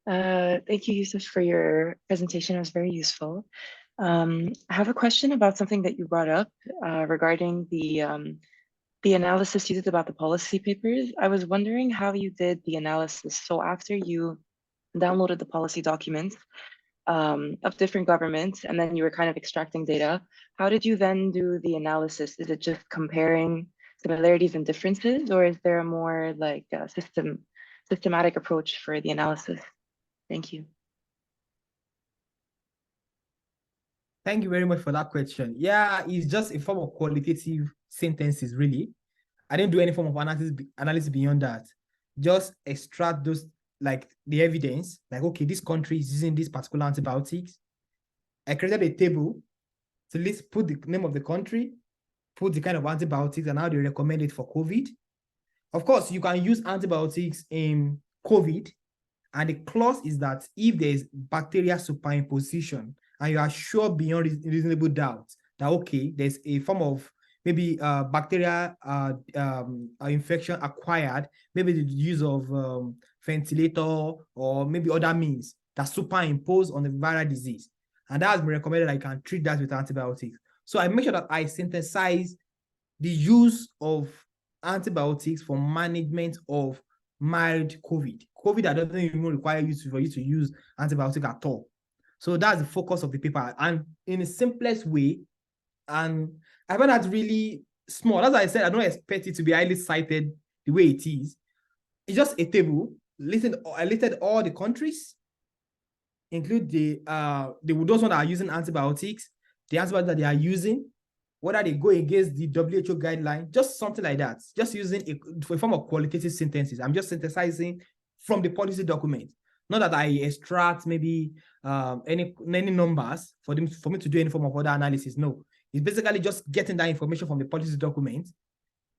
Thank you, Yusuf, for your presentation. It was very useful. I have a question about something that you brought up regarding the analysis you did about the policy papers. I was wondering how you did the analysis. So after you downloaded the policy documents of different governments, and then you were kind of extracting data, how did you then do the analysis? Is it just comparing similarities and differences, or is there a more like systematic approach for the analysis? Thank you. Thank you very much for that question. Yeah, it's just a form of qualitative sentences, really. I didn't do any form of analysis beyond that. Just extract those, like the evidence, like, okay, this country is using these particular antibiotics. I created a table to list, put the name of the country, put the kind of antibiotics and how they recommend it for COVID. Of course, you can use antibiotics in COVID, and the clause is that if there is bacterial superimposition and you are sure beyond reasonable doubt that, okay, there's a form of maybe bacterial infection acquired, maybe the use of ventilator or maybe other means that superimpose on the viral disease. And that has been recommended that I can treat that with antibiotics. So I make sure that I synthesize the use of antibiotics for management of mild COVID. COVID that doesn't even require you for you to use antibiotic at all. So that's the focus of the paper. And in the simplest way, and I find that really small. As I said, I don't expect it to be highly cited the way it is. It's just a table. I listed all the countries, include those ones that are using antibiotics, the antibiotics that they are using, whether they go against the WHO guideline, just something like that. Just using a form of qualitative sentences. I'm just synthesizing from the policy document. Not that I extract maybe any numbers for me to do any form of other analysis. No, it's basically just getting that information from the policy document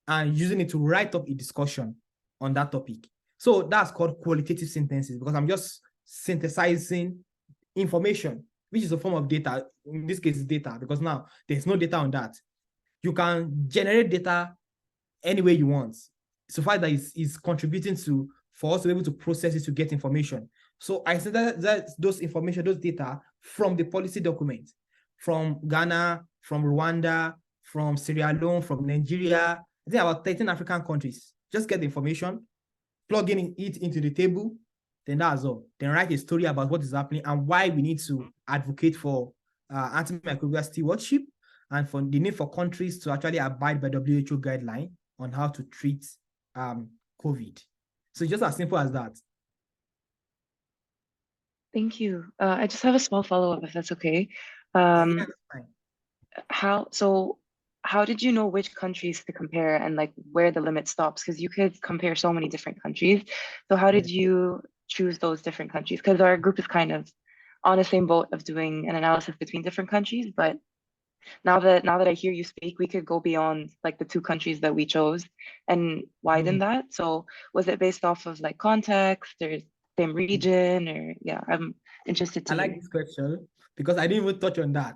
and using it to write up a discussion on that topic. So that's called qualitative sentences, because I'm just synthesizing information, which is a form of data. In this case, it's data, because now there's no data on that. You can generate data any way you want, so far that is contributing to for us to be able to process it to get information. So I said that those information, those data from the policy document, from Ghana, from Rwanda, from Sierra Leone, from Nigeria, I think about 13 African countries. Just get the information, plugging it into the table, then that's all. Then write a story about what is happening and why we need to advocate for antimicrobial stewardship and for the need for countries to actually abide by WHO guideline on how to treat COVID. So just as simple as that. Thank you. I just have a small follow-up, if that's okay. Yeah, that's fine. How did you know which countries to compare and like where the limit stops? Because you could compare so many different countries. So how did you choose those different countries? Because our group is kind of on the same boat of doing an analysis between different countries, but now that I hear you speak, we could go beyond like the two countries that we chose and widen that. So was it based off of like context or same region, or yeah, I'm interested to I like this question because I didn't even touch on that.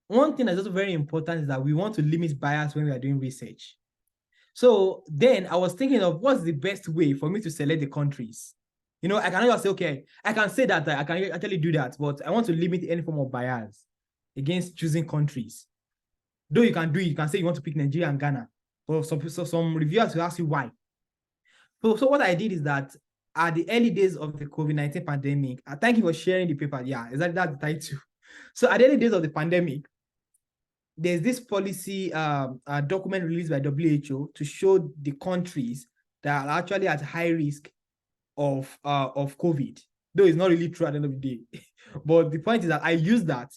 One thing that's also very important is that we want to limit bias when we are doing research. So then I was thinking of what's the best way for me to select the countries. You know, I cannot just say, okay, I can say that I can actually do that, but I want to limit any form of bias against choosing countries. Though you can say you want to pick Nigeria and Ghana, but some reviewers will ask you why. So what I did is that at the early days of the COVID-19 pandemic, thank you for sharing the paper. Yeah, exactly, that's the title. So at the early days of the pandemic, there's this policy document released by WHO to show the countries that are actually at high risk of COVID. Though it's not really true at the end of the day. But the point is that I use that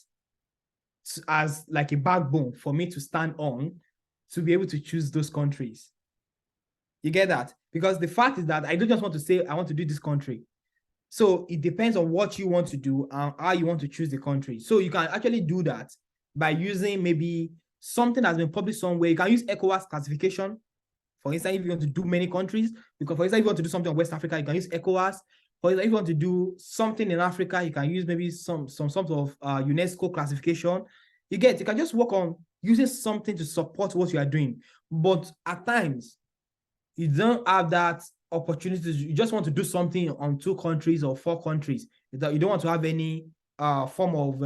as like a backbone for me to stand on to be able to choose those countries. You get that? Because the fact is that I don't just want to say I want to do this country. So it depends on what you want to do and how you want to choose the country. So you can actually do that by using maybe something that's been published somewhere. You can use ECOWAS classification For instance, if you want to do many countries, because for instance, if you want to do something in West Africa, you can use ECOWAS. For instance, if you want to do something in Africa, you can use maybe some sort of UNESCO classification. You can just work on using something to support what you are doing. But at times, you don't have that opportunity. You just want to do something on 2 countries or 4 countries. You don't want to have any form of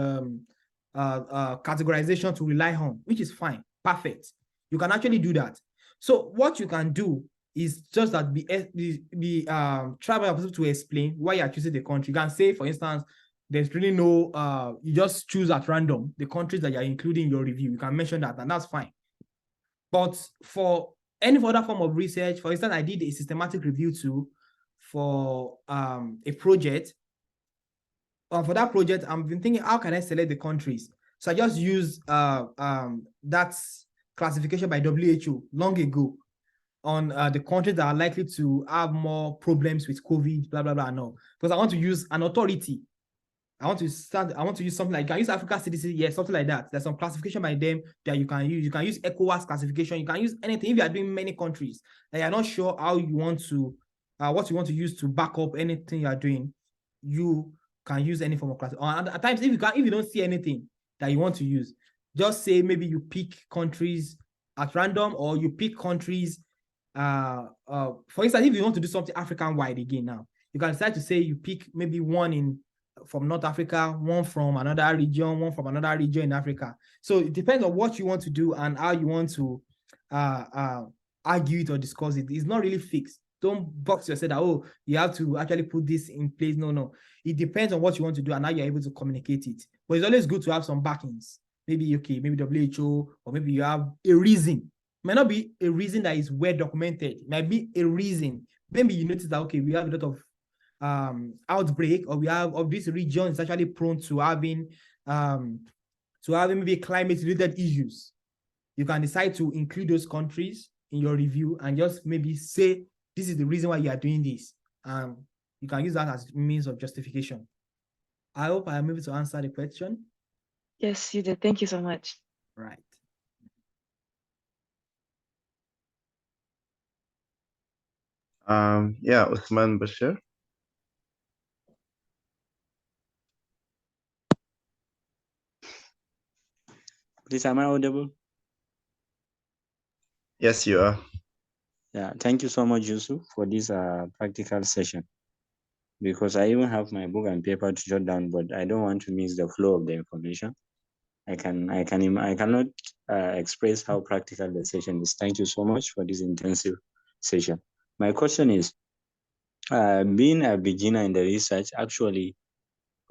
categorization to rely on, which is fine, perfect. You can actually do that. So what you can do is just that try by yourself to explain why you are choosing the country. You can say, for instance, there's really no you just choose at random the countries that you're including in your review. You can mention that, and that's fine. But for any other form of research, for instance, I did a systematic review too for a project. For that project, I've been thinking, how can I select the countries? So I just used that classification by WHO long ago on the countries that are likely to have more problems with COVID, blah, blah, blah, no. Because I want to use an authority. I want to use something like, you can use Africa CDC, yes, something like that. There's some classification by them that you can use. You can use ECOWAS classification. You can use anything. If you are doing many countries and you're not sure how you want to, what you want to use to back up anything you are doing, you can use any form of class. At times, if you don't see anything that you want to use, just say maybe you pick countries at random, or you pick countries. For instance, if you want to do something African wide again now, you can decide to say you pick maybe one from North Africa, one from another region, one from another region in Africa. So it depends on what you want to do and how you want to argue it or discuss it. It's not really fixed. Don't box yourself that, oh, you have to actually put this in place. No. It depends on what you want to do and how you're able to communicate it. But it's always good to have some backings. Maybe, okay, maybe WHO, or maybe you have a reason. It might not be a reason that is well documented. It might be a reason. Maybe you notice that, okay, we have a lot of outbreak, or we have of this region is actually prone to having maybe climate related issues. You can decide to include those countries in your review and just maybe say this is the reason why you are doing this. You can use that as means of justification. I hope I am able to answer the question. Yes, you did. Thank you so much. Right. Yeah, Uthman Bashir. Please, am I audible? Yes, you are. Yeah, thank you so much, Yusuf, for this practical session. Because I even have my book and paper to jot down, but I don't want to miss the flow of the information. I cannot express how practical the session is. Thank you so much for this intensive session. My question is, being a beginner in the research, actually,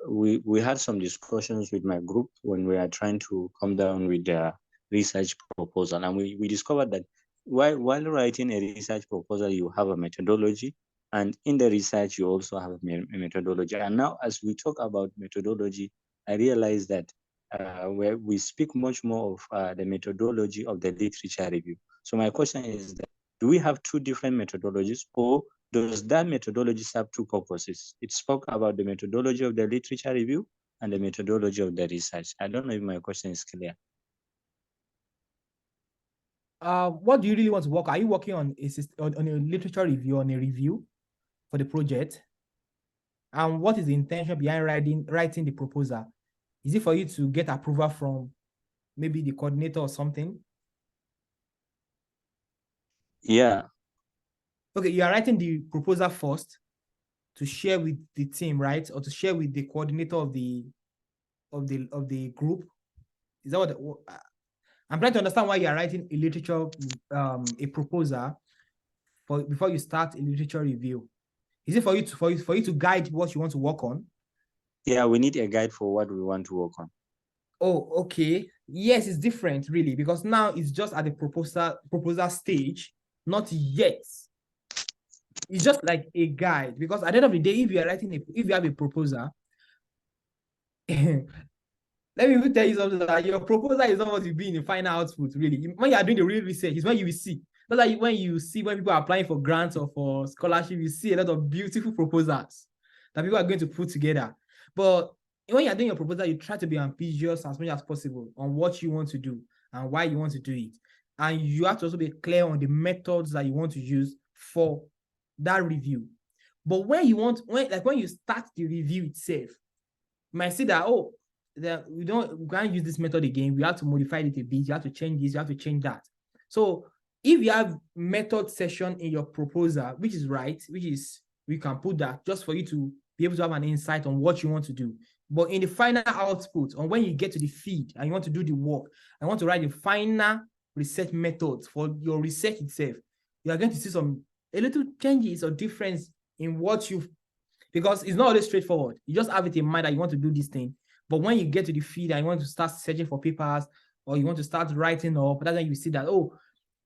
we had some discussions with my group when we are trying to come down with the research proposal, and we discovered that while writing a research proposal, you have a methodology, and in the research, you also have a methodology. And now, as we talk about methodology, I realize that where we speak much more of the methodology of the literature review. So my question is that, do we have 2 different methodologies, or does that methodology serve 2 purposes? It spoke about the methodology of the literature review and the methodology of the research. I don't know if my question is clear. What do you really want to work? Are you working on a literature review, on a review for the project? And what is the intention behind writing the proposal? Is it for you to get approval from maybe the coordinator or something? Yeah. Okay, you are writing the proposal first to share with the team, right? Or to share with the coordinator of the group. Is that what I'm trying to understand why you are writing a literature a proposal before you start a literature review? Is it for you to guide what you want to work on? Yeah, we need a guide for what we want to work on. Oh, okay. Yes, it's different, really, because now it's just at the proposal stage, not yet. It's just like a guide, because at the end of the day, if you have a proposal, let me tell you something, that your proposal is not what you be in the final output, really. When you are doing the real research, it's when you will see. That's like when people are applying for grants or for scholarship, you see a lot of beautiful proposals that people are going to put together. But when you're doing your proposal, you try to be ambitious as much as possible on what you want to do and why you want to do it. and you have to also be clear on the methods that you want to use for that review. But when you start the review itself, you might see that, oh, we can't use this method again. We have to modify it a bit. You have to change this, you have to change that. So if you have method session in your proposal, which is right, we can put that just for you to be able to have an insight on what you want to do. But in the final output, on when you get to the feed and you want to do the work, I want to write the final research methods for your research itself, you are going to see a little changes or difference in what you've, because it's not always straightforward. You just have it in mind that you want to do this thing. But when you get to the feed and you want to start searching for papers, or you want to start writing up, that's when you see that, oh,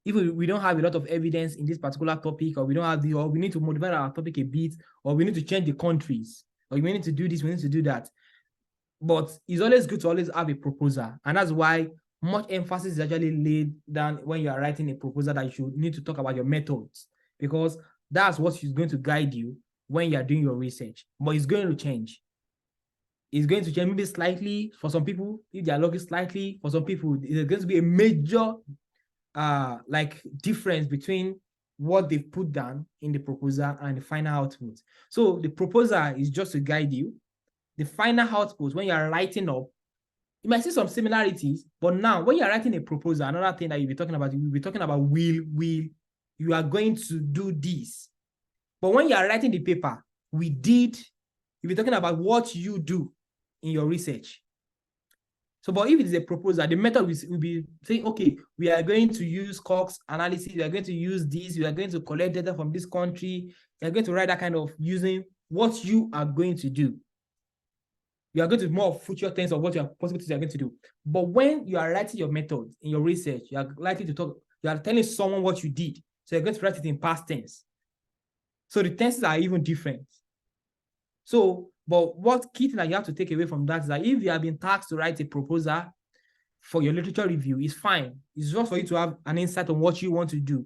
if we don't have a lot of evidence in this particular topic, or we don't have or we need to modify our topic a bit, or we need to change the countries, or we need to do this, we need to do that. But it's always good to always have a proposal. And that's why much emphasis is actually laid down when you are writing a proposal that you should need to talk about your methods, because that's what is going to guide you when you are doing your research. But it's going to change. It's going to change maybe slightly for some people. If they are lucky, slightly for some people, there's going to be a major difference between what they've put down in the proposal and the final output. So the proposal is just to guide you. The final output, when you are writing up, you might see some similarities, but now when you are writing a proposal, another thing that you'll be talking about, you are going to do this. But when you are writing the paper, you'll be talking about what you do in your research. So, but if it is a proposal, the method will be saying, okay, we are going to use Cox analysis, we are going to use this, we are going to collect data from this country, you are going to write that kind of using what you are going to do. You are going to more future tense of what your possibilities are going to do. But when you are writing your method in your research, you are likely to talk, you are telling someone what you did. So you're going to write it in past tense. So the tenses are even different. So, but what key thing that you have to take away from that is that if you have been tasked to write a proposal for your literature review, it's fine. It's just for you to have an insight on what you want to do.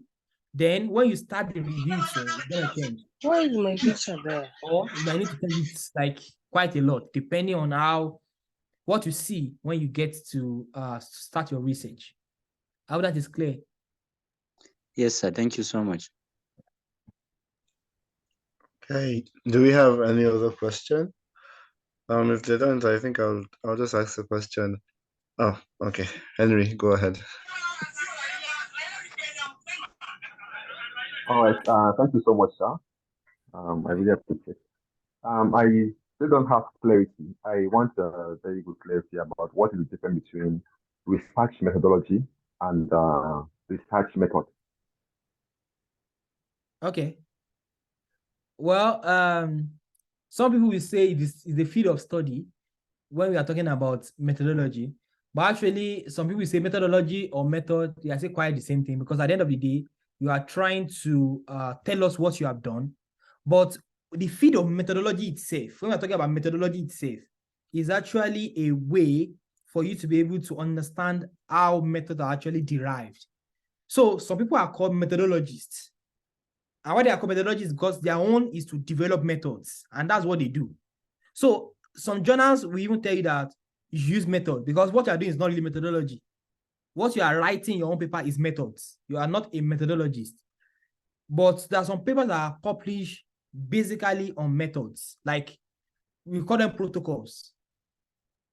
Then when you start the review, so it's going to change. Why is my picture there? Or you might need to change it quite a lot, depending on what you see when you get to start your research. I hope that is clear. Yes, sir. Thank you so much. Okay. Do we have any other question? If they don't, I think I'll just ask the question. Oh, okay. Henry, go ahead. All right. Thank you so much, sir. I really appreciate it. I still don't have clarity. I want a very good clarity about what is the difference between research methodology and research method. Okay. Well, some people will say this is the field of study when we are talking about methodology, but actually some people say methodology or method, they are say quite the same thing, because at the end of the day, you are trying to tell us what you have done. But the field of methodology itself, when we're talking about methodology itself, is actually a way for you to be able to understand how methods are actually derived. So some people are called methodologists. And why they are called methodologists? Because their own is to develop methods, and that's what they do. So some journals will even tell you that you use method, because what you are doing is not really methodology. What you are writing in your own paper is methods. You are not a methodologist. But there are some papers that are published basically on methods, like we call them protocols.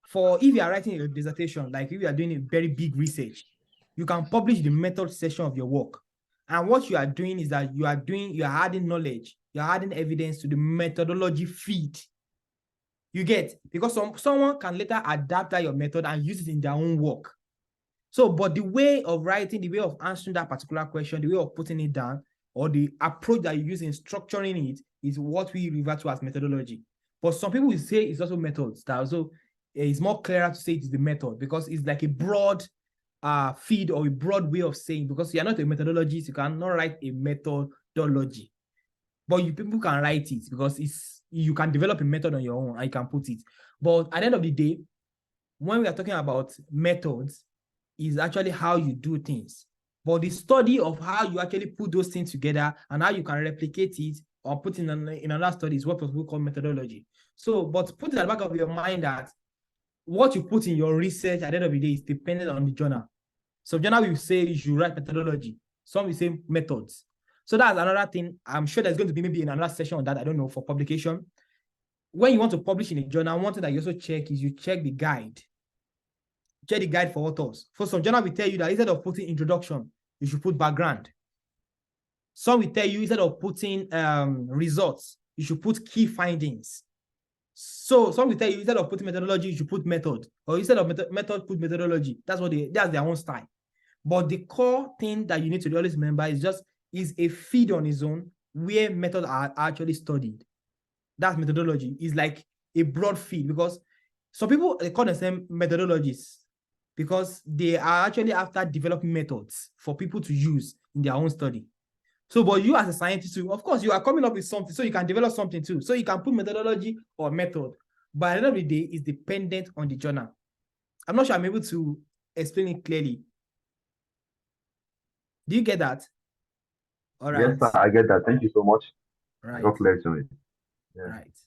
For if you are writing a dissertation, like if you are doing a very big research, you can publish the method section of your work. And what you are doing is that you are adding knowledge, you're adding evidence to the methodology feed. You get, because someone can later adapt that your method and use it in their own work. So, but the way of writing, the way of answering that particular question, the way of putting it down, or the approach that you use in structuring it is what we refer to as methodology. But some people will say it's also methods. That also it's more clearer to say it is the method, because it's like a broad feed or a broad way of saying, because you're not a methodologist, you cannot write a methodology. But people can write it because you can develop a method on your own and you can put it. But at the end of the day, when we are talking about methods, is actually how you do things. But the study of how you actually put those things together and how you can replicate it or put in another study is what we call methodology. So, but put in the back of your mind that what you put in your research at the end of the day is dependent on the journal. Some journal will say you should write methodology. Some will say methods. So that's another thing. I'm sure there's going to be maybe another session on that, I don't know, for publication. When you want to publish in a journal, one thing that you also check is you check the guide. Check the guide for authors. For some journal, we tell you that instead of putting introduction, you should put background. Some will tell you instead of putting results, you should put key findings. So some will tell you instead of putting methodology, you should put method, or instead of method, put methodology. That's their own style. But the core thing that you need to always remember is a feed on its own where methods are actually studied. That's methodology. It's like a broad feed, because some people, they call themselves methodologists because they are actually after developing methods for people to use in their own study. So, but you as a scientist too, of course, you are coming up with something, so you can develop something too. So you can put methodology or method, but at the end of the day, it's dependent on the journal. I'm not sure I'm able to explain it clearly. Do you get that? All right. Yes, sir, I get that. Thank you so much. Right. Got clear to me. Yeah. Right.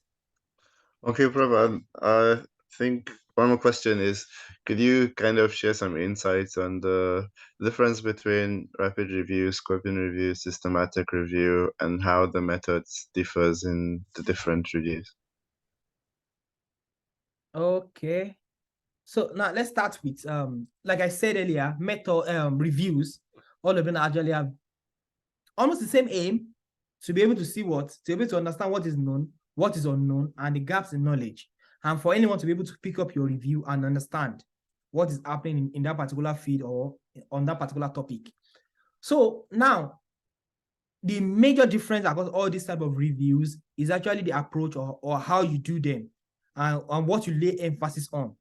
Okay, Prabha, I think one more question is, could you kind of share some insights on the difference between rapid review, scoping review, systematic review, and how the methods differs in the different reviews? Okay. So now let's start with like I said earlier, method reviews. All of them actually have almost the same aim, to be able to see to be able to understand what is known, what is unknown, and the gaps in knowledge. And for anyone to be able to pick up your review and understand what is happening in that particular field or on that particular topic. So now, the major difference across all these type of reviews is actually the approach or how you do them and what you lay emphasis on.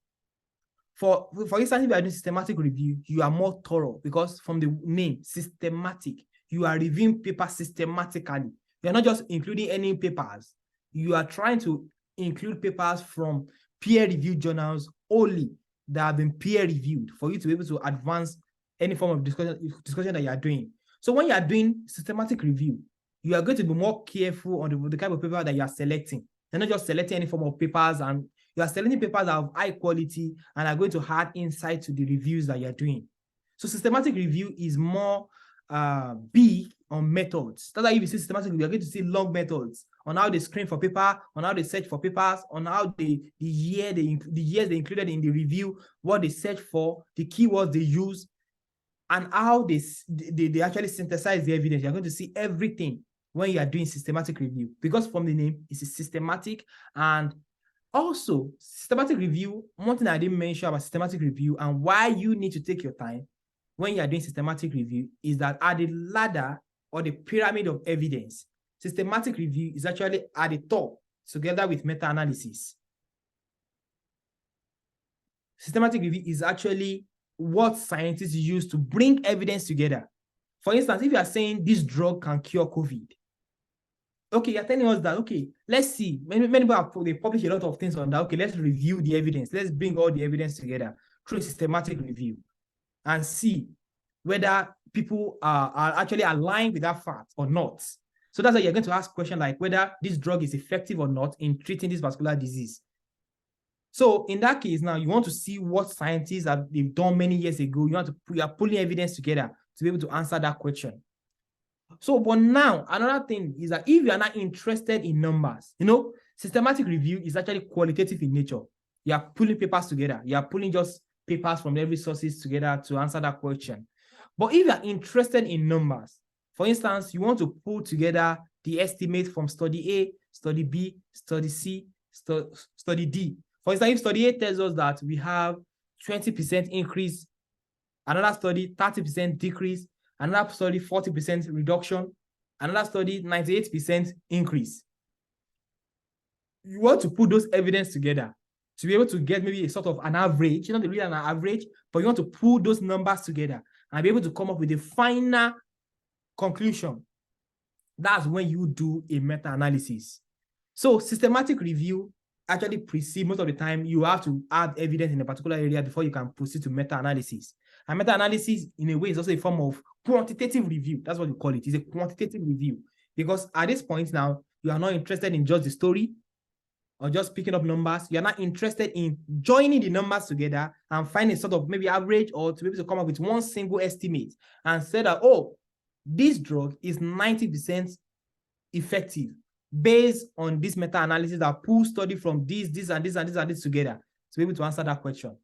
For instance, if you are doing systematic review, you are more thorough because from the name, systematic, you are reviewing papers systematically. You're not just including any papers. You are trying to include papers from peer-reviewed journals only that have been peer-reviewed for you to be able to advance any form of discussion that you are doing. So when you are doing systematic review, you are going to be more careful on the type of paper that you are selecting. You're not just selecting any form of papers, and you are selecting papers that have high quality and are going to add insight to the reviews that you're doing. So systematic review is more big on methods. That's why if you see systematic review, you're going to see long methods on how they screen for paper, on how they search for papers, on how the years they included in the review, what they search for, the keywords they use, and how they actually synthesize the evidence. You're going to see everything when you are doing systematic review, because from the name, it's systematic. And also, systematic review, one thing I didn't mention about systematic review and why you need to take your time when you are doing systematic review is that at the ladder or the pyramid of evidence, systematic review is actually at the top together with meta-analysis. Systematic review is actually what scientists use to bring evidence together. For instance, if you are saying this drug can cure COVID, okay, you're telling us that, okay, let's see. Many people they publish a lot of things on that. Okay, let's review the evidence. Let's bring all the evidence together through systematic review and see whether people are actually aligned with that fact or not. So that's why you're going to ask questions like whether this drug is effective or not in treating this particular disease. So in that case, now you want to see what scientists they've done many years ago. You are pulling evidence together to be able to answer that question. So, but now another thing is that if you are not interested in numbers, systematic review is actually qualitative in nature. You are pulling papers together. You are pulling just papers from every sources together to answer that question. But if you are interested in numbers, for instance, you want to pull together the estimate from study A, study B, study C, study D. For instance, if study A tells us that we have 20% increase, another study 30% decrease, another study 40% reduction, another study 98% increase. You want to put those evidence together to be able to get maybe a sort of an average, not really an average, but you want to pull those numbers together and be able to come up with a final conclusion. That's when you do a meta-analysis. So systematic review actually precedes, most of the time, you have to add evidence in a particular area before you can proceed to meta-analysis. And meta-analysis, in a way, is also a form of quantitative review. That's what we call it. It's a quantitative review. Because at this point now, you are not interested in just the story. or just picking up numbers. You're not interested in joining the numbers together and finding sort of maybe average, or to be able to come up with one single estimate and say that, oh, this drug is 90% effective based on this meta-analysis that pull study from this and this together to be able to answer that question.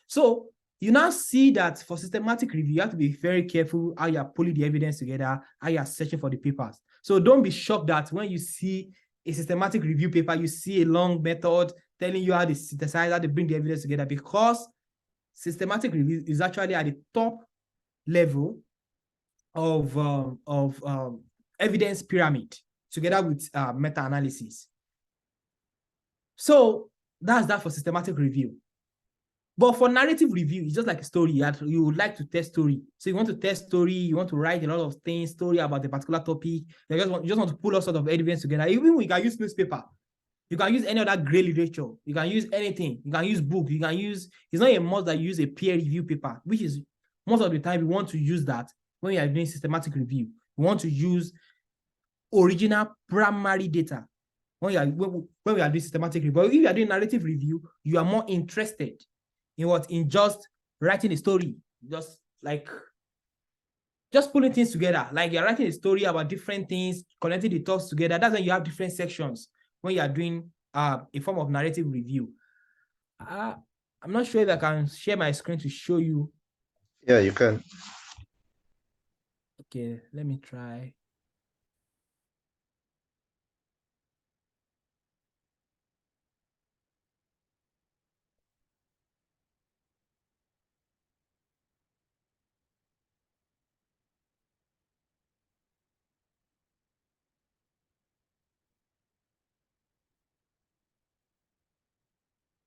So you now see that for systematic review, you have to be very careful how you're pulling the evidence together, how you're searching for the papers. So don't be shocked that when you see a systematic review paper, you see a long method telling you how they synthesize, how they bring the evidence together, because systematic review is actually at the top level of evidence pyramid together with meta-analysis. So that's that for systematic review. But for narrative review, it's just like a story. You would like to test story. So you want to test story, you want to write a lot of things, story about a particular topic. You just want to pull all sort of evidence together. Even you can use newspaper. You can use any other gray literature. You can use anything. You can use book. You can use, it's not a must that you use a peer review paper, which is most of the time we want to use that when you are doing systematic review. We want to use original primary data when we are doing systematic review. But if you are doing narrative review, you are more interested in what? In just writing a story, just pulling things together. Like you're writing a story about different things, connecting the thoughts together. That's when you have different sections when you are doing a form of narrative review. I'm not sure if I can share my screen to show you. Yeah, you can. Okay, let me try.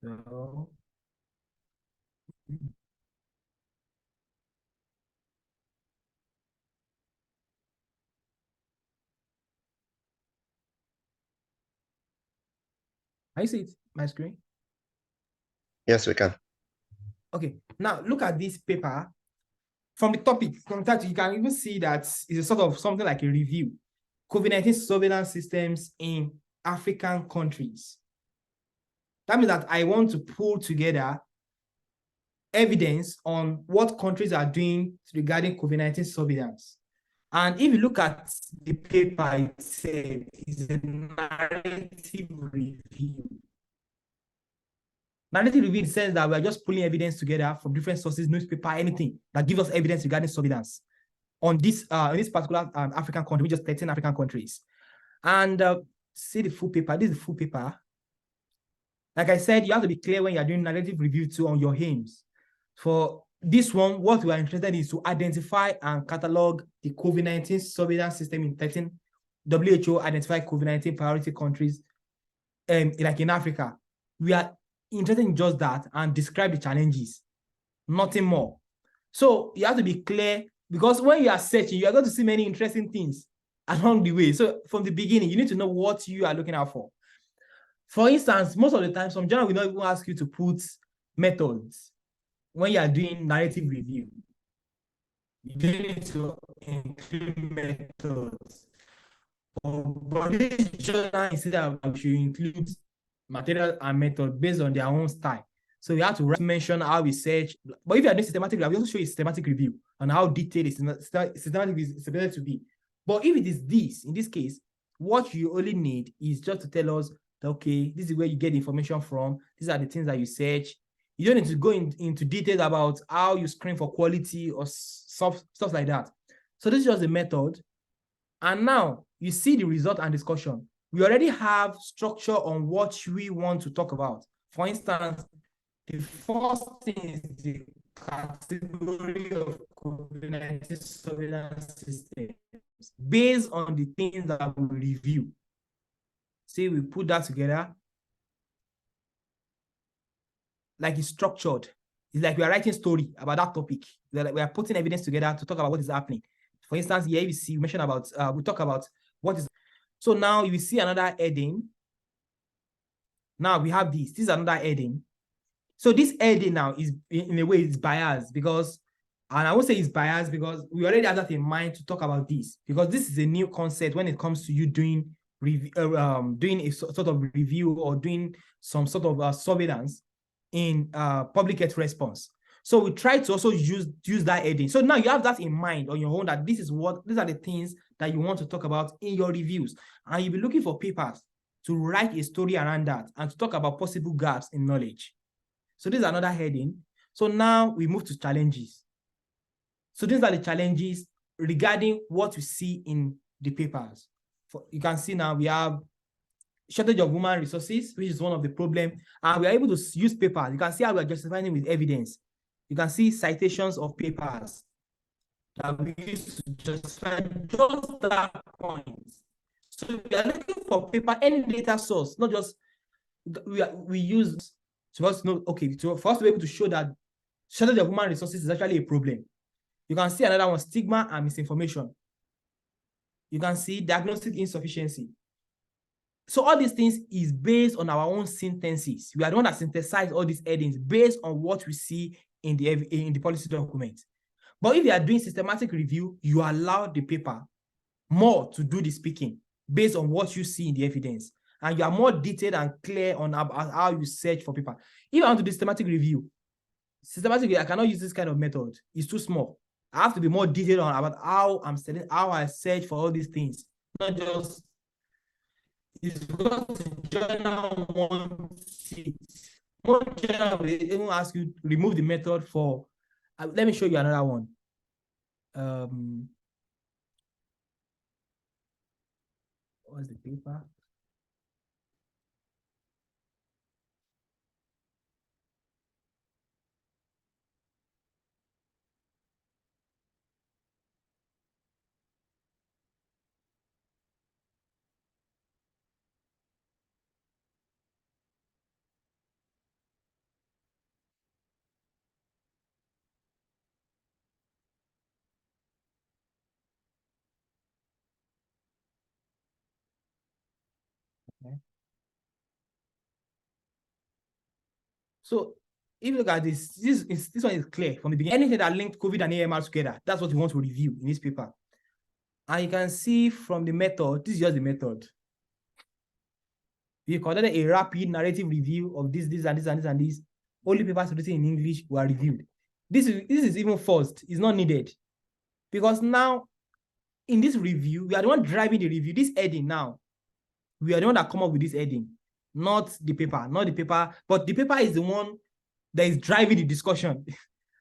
So, I see it, my screen. Yes, we can. Okay, now look at this paper. From the topic, from that, you can even see that it's a sort of something like a review. COVID-19 surveillance systems in African countries. That means that I want to pull together evidence on what countries are doing regarding COVID-19 surveillance. And if you look at the paper itself, it's a narrative review. Narrative review in the sense that we are just pulling evidence together from different sources, newspaper, anything that gives us evidence regarding surveillance on this particular African country, just 13 African countries. And see the full paper. This is the full paper. Like I said, you have to be clear when you're doing narrative review too on your aims. For this one, what we are interested in is to identify and catalog the COVID-19 surveillance system in 13 WHO identified COVID-19 priority countries, like in Africa. We are interested in just that and describe the challenges, nothing more. So you have to be clear, because when you are searching, you are going to see many interesting things along the way. So from the beginning, you need to know what you are looking out for. For instance, most of the time, some journal will not even ask you to put methods when you are doing narrative review. You do need to include methods. But this journal instead of should include material and method based on their own style. So we have to mention how we search. But if you are doing systematic review, we also show you systematic review and how detailed systematic is expected to be. But if it is this, in this case, what you only need is just to tell us that, okay, this is where you get information from. These are the things that you search. You don't need to go into details about how you screen for quality or stuff like that. So this is just the method. And now you see the result and discussion. We already have structure on what we want to talk about. For instance, the first thing is the category of COVID-19 surveillance systems based on the things that we review. See, we put that together. Like it's structured. It's like we are writing a story about that topic. We are putting evidence together to talk about what is happening. For instance, here we see, we mentioned about, we talk about what is. So now you see another heading. Now we have this. This is another heading. So this heading now is, in a way, it's biased because, and I won't say it's biased because we already had that in mind to talk about this, because this is a new concept when it comes to you doing doing a sort of review or doing some sort of surveillance in public health response. So we try to also use that heading. So now you have that in mind on your own, that these are the things that you want to talk about in your reviews. And you'll be looking for papers to write a story around that and to talk about possible gaps in knowledge. So this is another heading. So now we move to challenges. So these are the challenges regarding what we see in the papers. You can see now we have shortage of human resources, which is one of the problems, and we are able to use papers. You can see how we are justifying it with evidence. You can see citations of papers that we use to justify just that point. So we are looking for paper, any data source, not just we use to us know, okay, for us to be able to show that shortage of human resources is actually a problem. You can see another one, stigma and misinformation. You can see diagnostic insufficiency. So all these things is based on our own sentences. We are the one that synthesize all these headings based on what we see in the policy document. But if you are doing systematic review, you allow the paper more to do the speaking based on what you see in the evidence. And you are more detailed and clear on how you search for paper. If I want to do systematic review, I cannot use this kind of method. It's too small. I have to be more detailed about how I search for all these things. Not just, it's because the journal wants it. More journal will even ask you to remove the method for, let me show you another one. What's the paper? Okay. So if you look at this one is clear from the beginning. Anything that linked COVID and AMR together, that's what we want to review in this paper. And you can see from the method, this is just the method. We conducted a rapid narrative review of this, and this, and this, and this. Only papers written in English were reviewed. This is even forced. It's not needed. Because now, in this review, we are the one driving the review. This heading now, we are the one that come up with this heading, not the paper, but the paper is the one that is driving the discussion.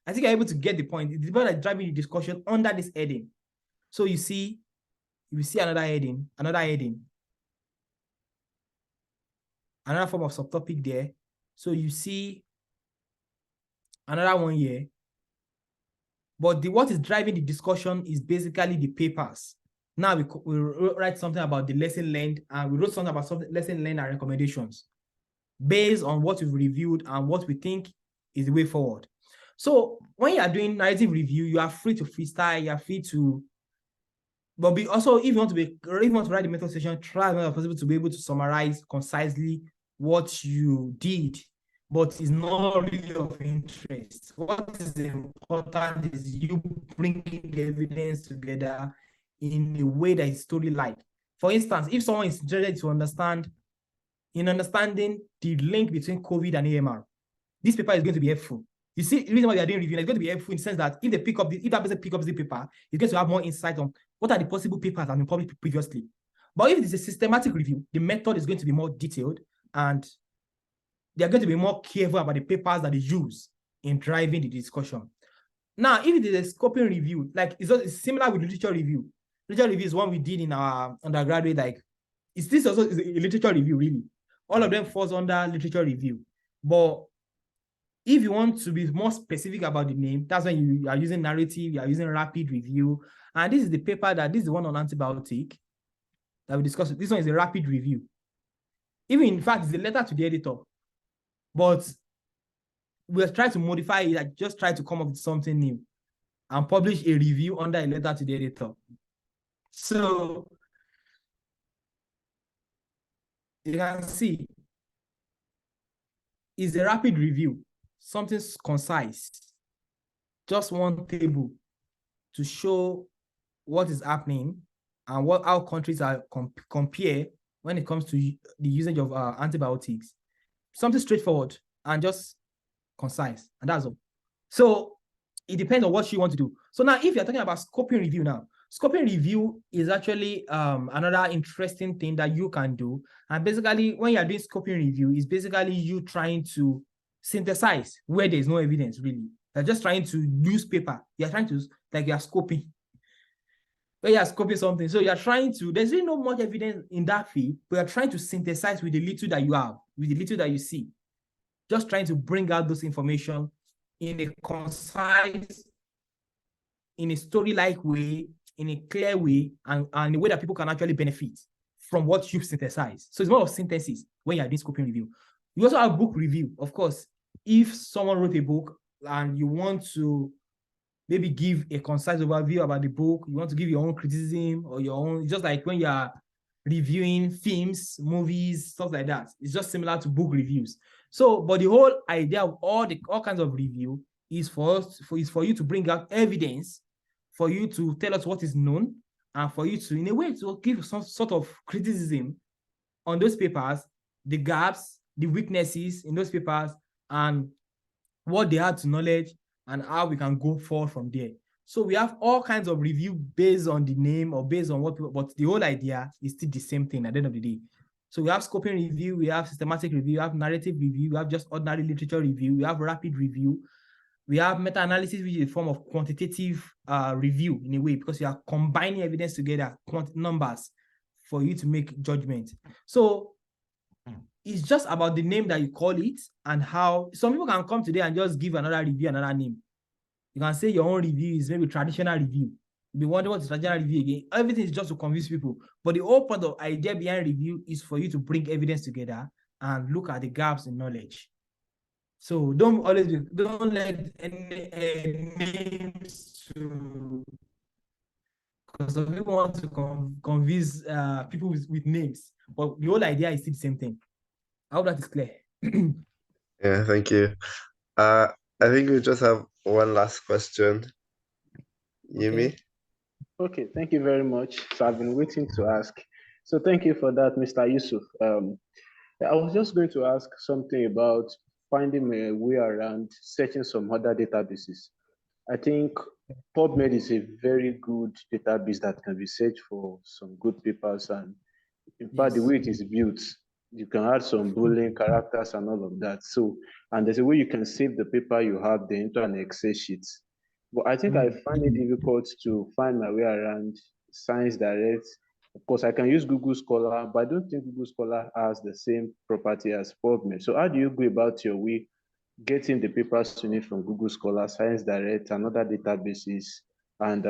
I think you're able to get the point. It's the one that is driving the discussion under this heading. So you see another heading, another form of subtopic there. So you see another one here. But what is driving the discussion is basically the papers. Now we write something about the lesson learned, and we wrote something about lesson learned and recommendations based on what we've reviewed and what we think is the way forward. So when you are doing narrative review, you are free to freestyle, you are free to, but also if you want to write the method section, try as much as possible to be able to summarize concisely what you did, but it's not really of interest. What is important is you bringing the evidence together in a way that is story-like. For instance, if someone is interested to understanding the link between COVID and AMR, this paper is going to be helpful. You see, the reason why we are doing review is going to be helpful in the sense that if that person picks up the paper, it's going to have more insight on what are the possible papers that have been published previously. But if it's a systematic review, the method is going to be more detailed, and they are going to be more careful about the papers that they use in driving the discussion. Now, if it is a scoping review, like it's similar with literature review. Literature review is one we did in our undergraduate, like this also is a literature review, really. All of them falls under literature review. But if you want to be more specific about the name, that's when you are using narrative, you are using rapid review. And this is the paper this is the one on antibiotic that we discussed. This one is a rapid review. Even in fact, it's a letter to the editor. But we're trying to modify it, like just try to come up with something new and publish a review under a letter to the editor. So you can see it's a rapid review, something concise, just one table to show what is happening and how countries are compare when it comes to the usage of antibiotics. Something straightforward and just concise, and that's all. So it depends on what you want to do. So now, if you're talking about scoping review now, scoping review is actually another interesting thing that you can do. And basically, when you're doing scoping review, it's basically you trying to synthesize where there's no evidence, really. You're just trying to use paper. You're trying to, like you're scoping. Where you're scoping something. So you're trying to, there's really not much evidence in that field, but you're trying to synthesize with the little that you have, with the little that you see. Just trying to bring out those information in a concise, in a story-like way, in a clear way, and in a way that people can actually benefit from what you've synthesized. So it's more of synthesis when you're doing scoping review. You also have book review. Of course, if someone wrote a book and you want to maybe give a concise overview about the book, you want to give your own criticism or your own, just like when you're reviewing films, movies, stuff like that. It's just similar to book reviews. So, but the whole idea of all kinds of review is for you to bring out evidence, for you to tell us what is known, and for you to, in a way, to give some sort of criticism on those papers, the gaps, the weaknesses in those papers, and what they add to knowledge, and how we can go forward from there. So we have all kinds of review based on the name or based on what people, but the whole idea is still the same thing at the end of the day. So we have scoping review, we have systematic review, we have narrative review, we have just ordinary literature review, we have rapid review, we have meta-analysis, which is a form of quantitative review in a way, because you are combining evidence together, numbers, for you to make judgment. So it's just about the name that you call it and how some people can come today and just give another review, another name. You can say your own review is maybe traditional review. You'll be wondering what is traditional review again. Everything is just to confuse people. But the whole point of idea behind review is for you to bring evidence together and look at the gaps in knowledge. So don't let any names to, because some people want to convince people with names. But the whole idea is still the same thing. I hope that is clear. Yeah, thank you. I think we just have one last question. Yumi? Okay, thank you very much. So I've been waiting to ask. So thank you for that, Mr. Yusuf. I was just going to ask something about finding a way around searching some other databases. I think PubMed is a very good database that can be searched for some good papers. And in fact, the way it is built, you can add some Boolean characters and all of that. So, and there's a way you can save the paper you have there into an Excel sheet. But I think I find it difficult to find my way around Science Direct. Of course, I can use Google Scholar, but I don't think Google Scholar has the same property as PubMed. So how do you go about your way getting the papers you need from Google Scholar, Science Direct, and other databases? And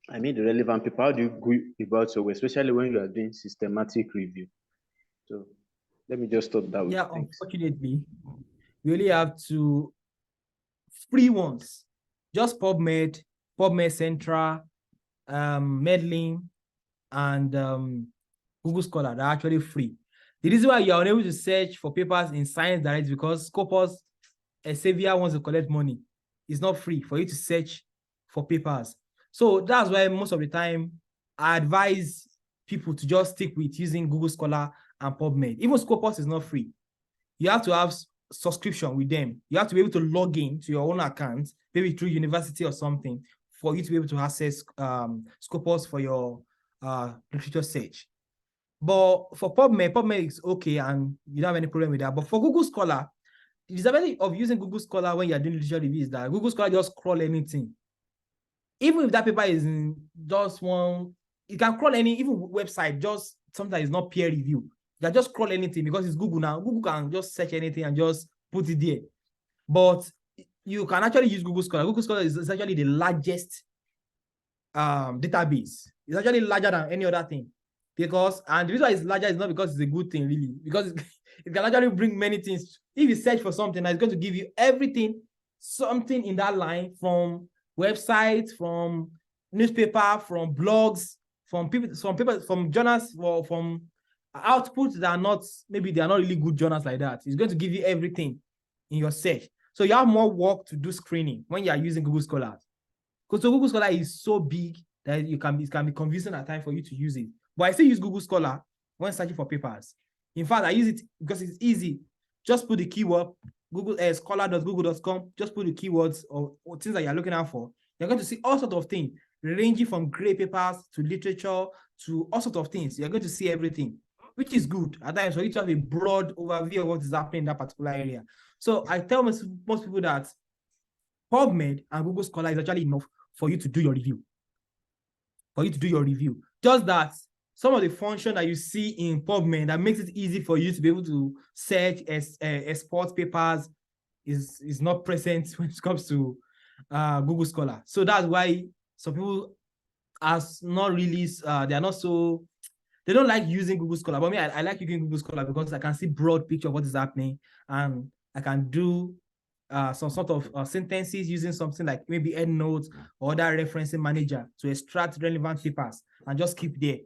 I mean the relevant paper. How do you go about your way, especially when you are doing systematic review? So let me just stop that. Yeah, unfortunately, we only have two free ones. Just PubMed, PubMed Central, Medlin, and Google Scholar. They're actually free. The reason why you're unable to search for papers in Science Direct is because Scopus Elsevier wants to collect money. It's not free for you to search for papers. So that's why most of the time I advise people to just stick with using Google Scholar and PubMed. Even Scopus is not free. You have to have subscription with them. You have to be able to log in to your own account, maybe through university or something, for you to be able to access Scopus for your literature search. But for PubMed is okay, and you don't have any problem with that. But for Google Scholar, the disadvantage of using Google Scholar when you're doing literature review is that Google Scholar just crawl anything. Even if that paper is in just one, it can crawl any, even website, just something that is not peer review. You can just crawl anything because it's Google now. Google can just search anything and just put it there. But you can actually use Google Scholar. Google Scholar is actually the largest database. It's actually larger than any other thing. Because, and the reason why it's larger is not because it's a good thing, really. Because it can actually bring many things. If you search for something, it's going to give you everything, something in that line, from websites, from newspaper, from blogs, from people, from journals, or from outputs that are not, maybe they are not really good journals like that. It's going to give you everything in your search. So you have more work to do screening when you are using Google Scholar. Because Google Scholar is so big that it can be confusing at times for you to use it. But I still use Google Scholar when searching for papers. In fact, I use it because it's easy. Just put the keyword, Google scholar.google.com, just put the keywords or things that you're looking out for. You're going to see all sorts of things, ranging from grey papers to literature to all sorts of things. You're going to see everything, which is good at times for you to have a broad overview of what is happening in that particular area. So I tell most people that PubMed and Google Scholar is actually enough for you to do your review. Just that some of the function that you see in PubMed that makes it easy for you to be able to search export papers is not present when it comes to Google Scholar. So that's why some people are not really, they don't like using Google Scholar. But me, I like using Google Scholar because I can see broad picture of what is happening, and I can do some sort of sentences using something like maybe EndNote or other referencing manager to extract relevant papers and just keep there.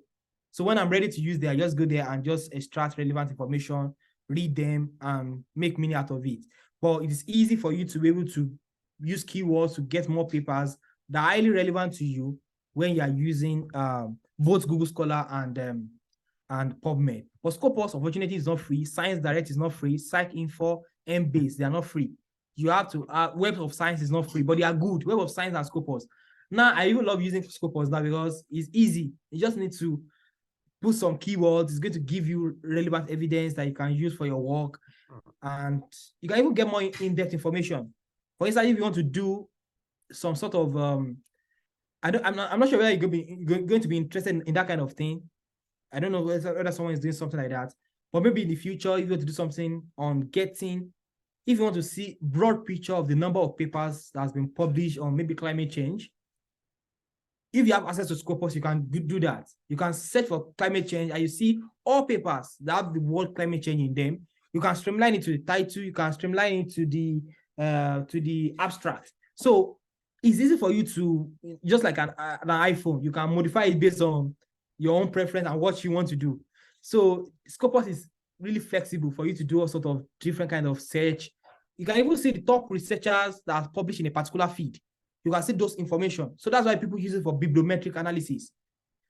So when I'm ready to use there, I just go there and just extract relevant information, read them, and make meaning out of it. But it is easy for you to be able to use keywords to get more papers that are highly relevant to you when you are using both Google Scholar and PubMed. But Scopus, unfortunately, is not free. Science Direct is not free. PsycInfo, Embase, they are not free. You have to, Web of Science is not free, but they are good. Web of Science and Scopus. Now, I even love using Scopus now because it's easy. You just need to put some keywords. It's going to give you relevant evidence that you can use for your work. And you can even get more in-depth information. For instance, if you want to do some sort of, I'm not sure whether you're going to be interested in that kind of thing. I don't know whether someone is doing something like that. But maybe in the future, if you want to do something on getting, if you want to see broad picture of the number of papers that has been published on maybe climate change, if you have access to Scopus, you can do that. You can search for climate change and you see all papers that have the word climate change in them. You can streamline it to the title, you can streamline it to the abstract. So it's easy for you to, just like an iPhone, you can modify it based on your own preference and what you want to do. So Scopus is really flexible for you to do all sort of different kind of search. You can even see the top researchers that are published in a particular field. You can see those information. So that's why people use it for bibliometric analysis.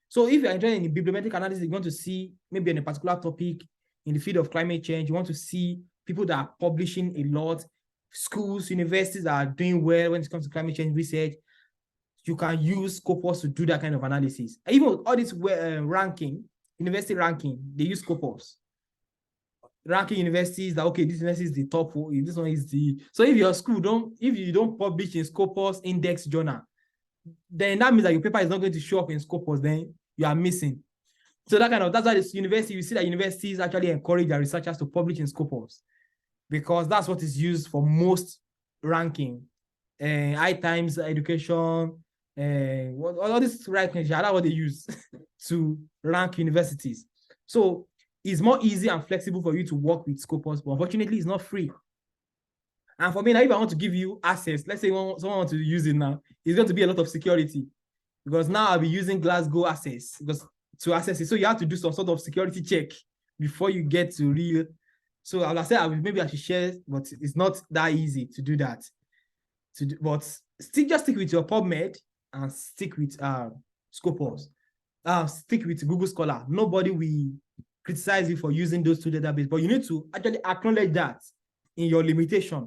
So if you're interested in bibliometric analysis, you want to see maybe on a particular topic in the field of climate change, you want to see people that are publishing a lot, schools, universities that are doing well when it comes to climate change research, you can use Scopus to do that kind of analysis. Even with all this ranking, university ranking, they use Scopus. Ranking universities that, okay, this university is the top, this one is the, so if your school if you don't publish in Scopus index journal, then that means that your paper is not going to show up in Scopus, then you are missing. So that's why this university, you see that universities actually encourage their researchers to publish in Scopus because that's what is used for most ranking. High Times Education, all these rankings, that's what they use to rank universities. So it's more easy and flexible for you to work with Scopus, but unfortunately, it's not free. And for me, now, if I want to give you access, let's say someone wants to use it now, it's going to be a lot of security because now I'll be using Glasgow Access to access it. So you have to do some sort of security check before you get to real. So I'll say maybe I should share, but it's not that easy to do that. But just stick with your PubMed and stick with Scopus. Stick with Google Scholar. Nobody will criticize you for using those two databases, but you need to actually acknowledge that in your limitation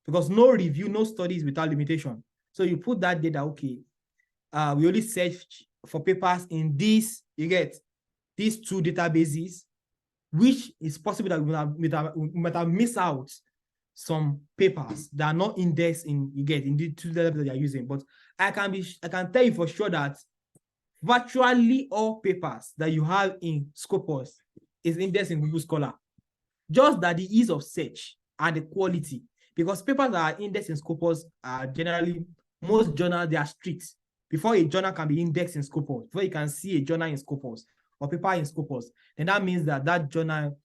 because no review, no studies without limitation. So you put that data, okay, we only search for papers in these two databases, which is possible that we might have missed out some papers that are not indexed in the two databases that you're using. But I can tell you for sure that virtually all papers that you have in Scopus is indexed in Google Scholar. Just that the ease of search and the quality, because papers that are indexed in Scopus are generally, most journals, they are strict. Before a journal can be indexed in Scopus, before you can see a journal in Scopus or paper in Scopus, then that means that journal,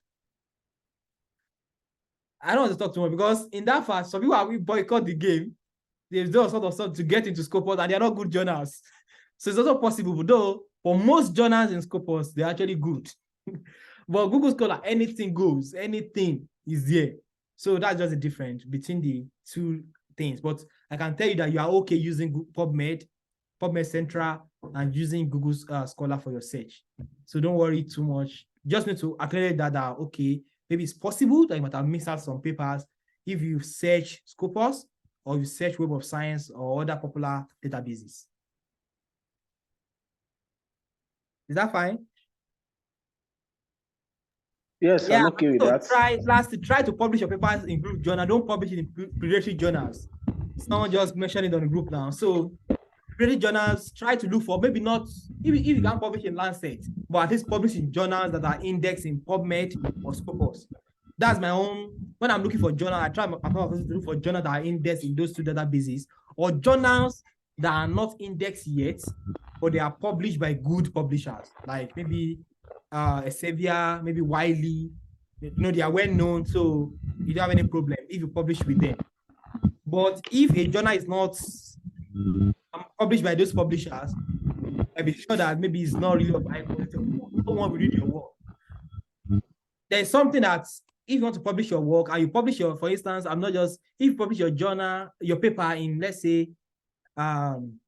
I don't want to talk too much because in that fast, some people have boycott the game. They've done sort of stuff to get into Scopus and they're not good journals. So it's also possible, though, for most journals in Scopus, they're actually good. But Google Scholar, anything goes, anything is there. So that's just the difference between the two things. But I can tell you that you are okay using PubMed Central, and using Google Scholar for your search. So don't worry too much just need to acknowledge that, okay, maybe it's possible that you might have missed out some papers if you search Scopus or you search Web of Science or other popular databases. Is that fine? Yes, I'm okay with so that. try to publish your papers in group journal. Don't publish it in predatory journals. Someone just mentioned it on the group now. So predatory journals, try to look for, maybe not, if you can't publish in Lancet, but at least publish in journals that are indexed in PubMed or Scopus. That's my own. When I'm looking for journal, I try to look for journals that are indexed in those two databases, or journals that are not indexed yet, but they are published by good publishers, like maybe Elsevier, maybe Wiley. They are well known, so you don't have any problem if you publish with them. But if a journal is not published by those publishers, I'll be sure that maybe it's not really of high quality. No one will read your work. There's something that if you want to publish your work and you publish your, for instance, if you publish your journal, your paper in, let's say, I'm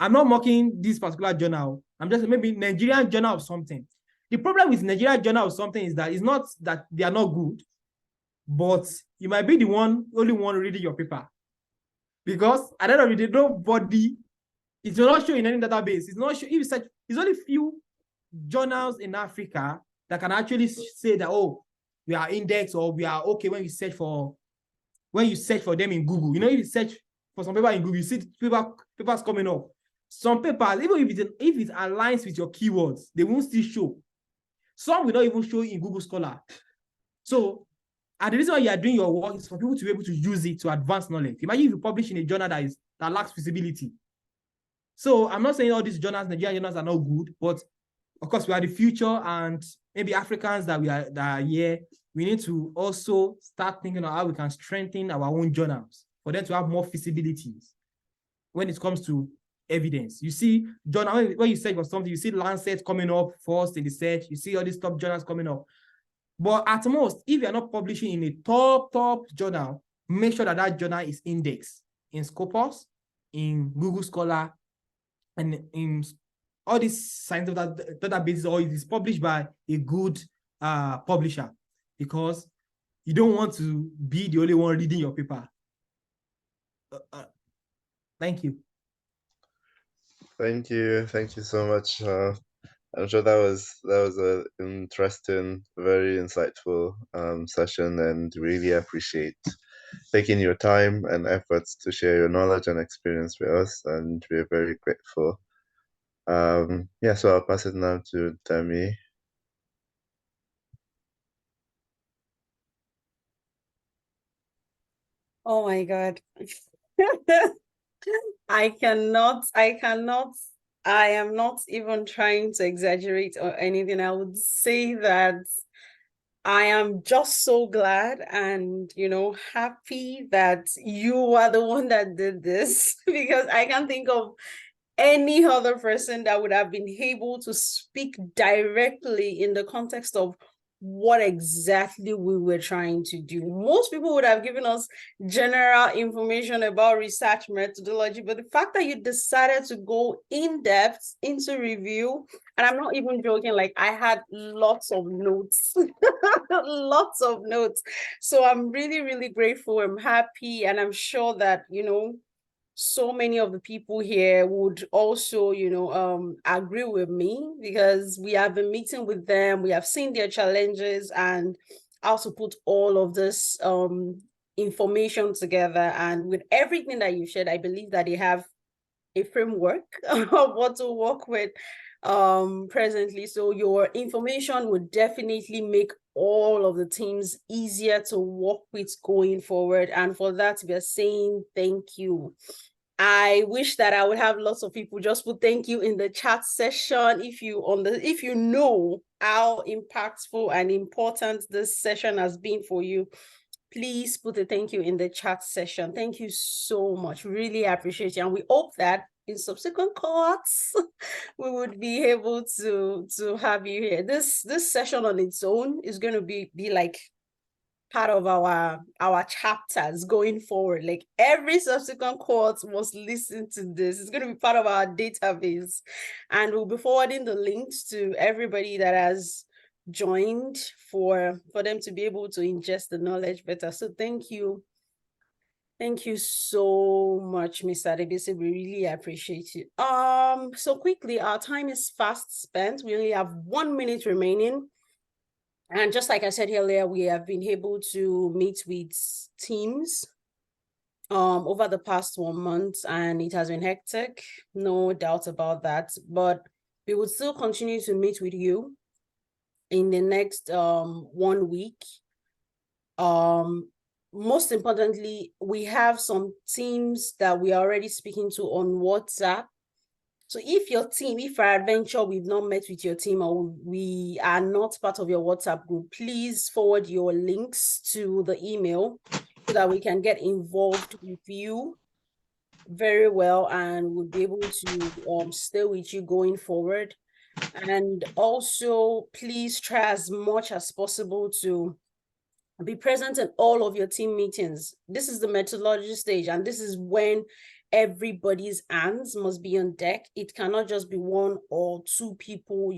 not mocking this particular journal. I'm just maybe Nigerian journal of something. The problem with Nigerian journal of something is that it's not that they are not good, but you might be the only one reading your paper. Because at the end of the day, nobody, it's not showing in any database. It's not showing, if you search, it's only few journals in Africa that can actually say that, oh, we are indexed or we are okay when you search for them in Google. If you search for some paper in Google, you see papers coming up. Some papers, even if it aligns with your keywords, they won't still show. Some will not even show in Google Scholar. So, and the reason why you are doing your work is for people to be able to use it to advance knowledge. Imagine if you publish in a journal that lacks visibility. So I'm not saying all these journals, Nigerian journals, are not good, but of course we are the future, and maybe Africans that are here, we need to also start thinking of how we can strengthen our own journals for them to have more visibilities when it comes to evidence. You see, journal, when you search for something, you see Lancet coming up first in the search, you see all these top journals coming up. But at most, if you're not publishing in a top journal, make sure that journal is indexed in Scopus, in Google Scholar, and in all these scientific databases, or it is published by a good publisher, because you don't want to be the only one reading your paper. Thank you. Thank you so much. I'm sure that was an interesting, very insightful session, and really appreciate taking your time and efforts to share your knowledge and experience with us, and we're very grateful. So I'll pass it now to Demi. Oh my God. I am not even trying to exaggerate or anything. I would say that I am just so glad and, happy that you are the one that did this, because I can't think of any other person that would have been able to speak directly in the context of what exactly we were trying to do. Most people would have given us general information about research methodology, but the fact that you decided to go in depth into review, and I'm not even joking, like I had lots of notes, lots of notes. So I'm really, really grateful. I'm happy, and I'm sure that, so many of the people here would also, agree with me, because we have been meeting with them. We have seen their challenges and how to put all of this information together. And with everything that you shared, I believe that they have a framework of what to work with presently. So your information would definitely make all of the teams easier to work with going forward. And for that, we are saying thank you. I wish that I would have lots of people just put thank you in the chat session. If you know how impactful and important this session has been for you, please put a thank you in the chat session. Thank you so much. Really appreciate it. And we hope that in subsequent cohorts, we would be able to have you here. This session on its own is going to be like part of our chapters going forward. Like every subsequent cohort must listen to this. It's going to be part of our database, and we'll be forwarding the links to everybody that has joined for them to be able to ingest the knowledge better. So thank you. Thank you so much, Mr. Adebisi. We really appreciate it. So quickly, our time is fast spent. We only have 1 minute remaining. And just like I said earlier, we have been able to meet with teams over the past 1 month, and it has been hectic, no doubt about that. But we would still continue to meet with you in the next 1 week. Most importantly, we have some teams that we are already speaking to on WhatsApp. So if your team, if peradventure we've not met with your team or we are not part of your WhatsApp group, please forward your links to the email so that we can get involved with you very well and we'll be able to stay with you going forward. And also, please try as much as possible to be present in all of your team meetings. This is the methodology stage, and this is when everybody's hands must be on deck. It cannot just be 1 or 2 people,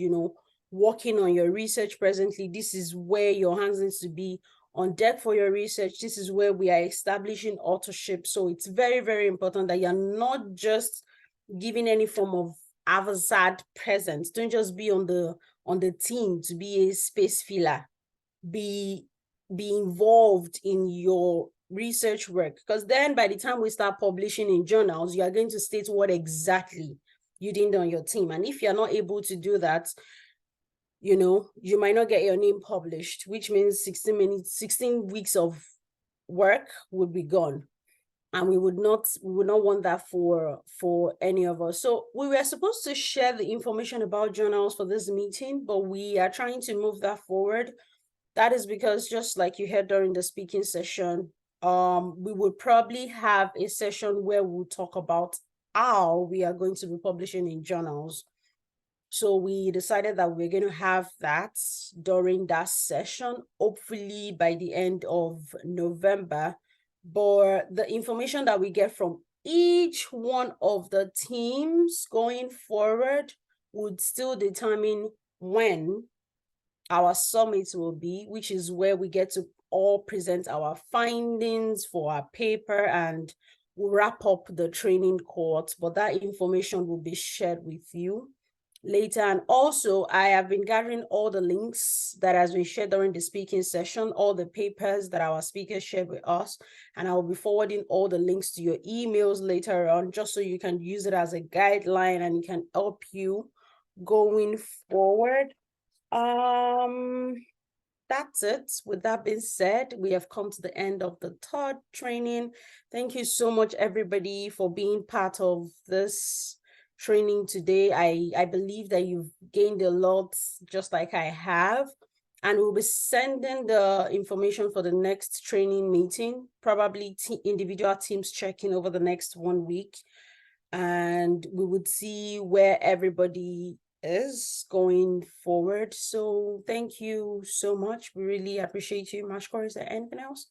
working on your research presently. This is where your hands needs to be on deck for your research. This is where we are establishing authorship. So it's very, very important that you're not just giving any form of haphazard presence. Don't just be on the team to be a space filler. Be involved in your research work, because then by the time we start publishing in journals, you are going to state what exactly you did on your team. And if you're not able to do that, you might not get your name published, which means 16 weeks of work would be gone. And we would not want that for any of us. So we were supposed to share the information about journals for this meeting, but we are trying to move that forward. That is because, just like you heard during the speaking session, we would probably have a session where we'll talk about how we are going to be publishing in journals. So we decided that we're going to have that during that session, hopefully by the end of November. But the information that we get from each one of the teams going forward would still determine when our summit will be, which is where we get to all present our findings for our paper and wrap up the training course. But that information will be shared with you later. And also, I have been gathering all the links that has been shared during the speaking session, all the papers that our speakers shared with us, and I will be forwarding all the links to your emails later on, just so you can use it as a guideline and it can help you going forward. That's it. With that being said, we have come to the end of the 3rd training. Thank you so much, everybody, for being part of this training today. I believe that you've gained a lot, just like I have. And we'll be sending the information for the next training meeting, probably individual teams checking over the next 1 week. And we would see where everybody is going forward. So thank you so much. We really appreciate you. Mashkor, is there anything else?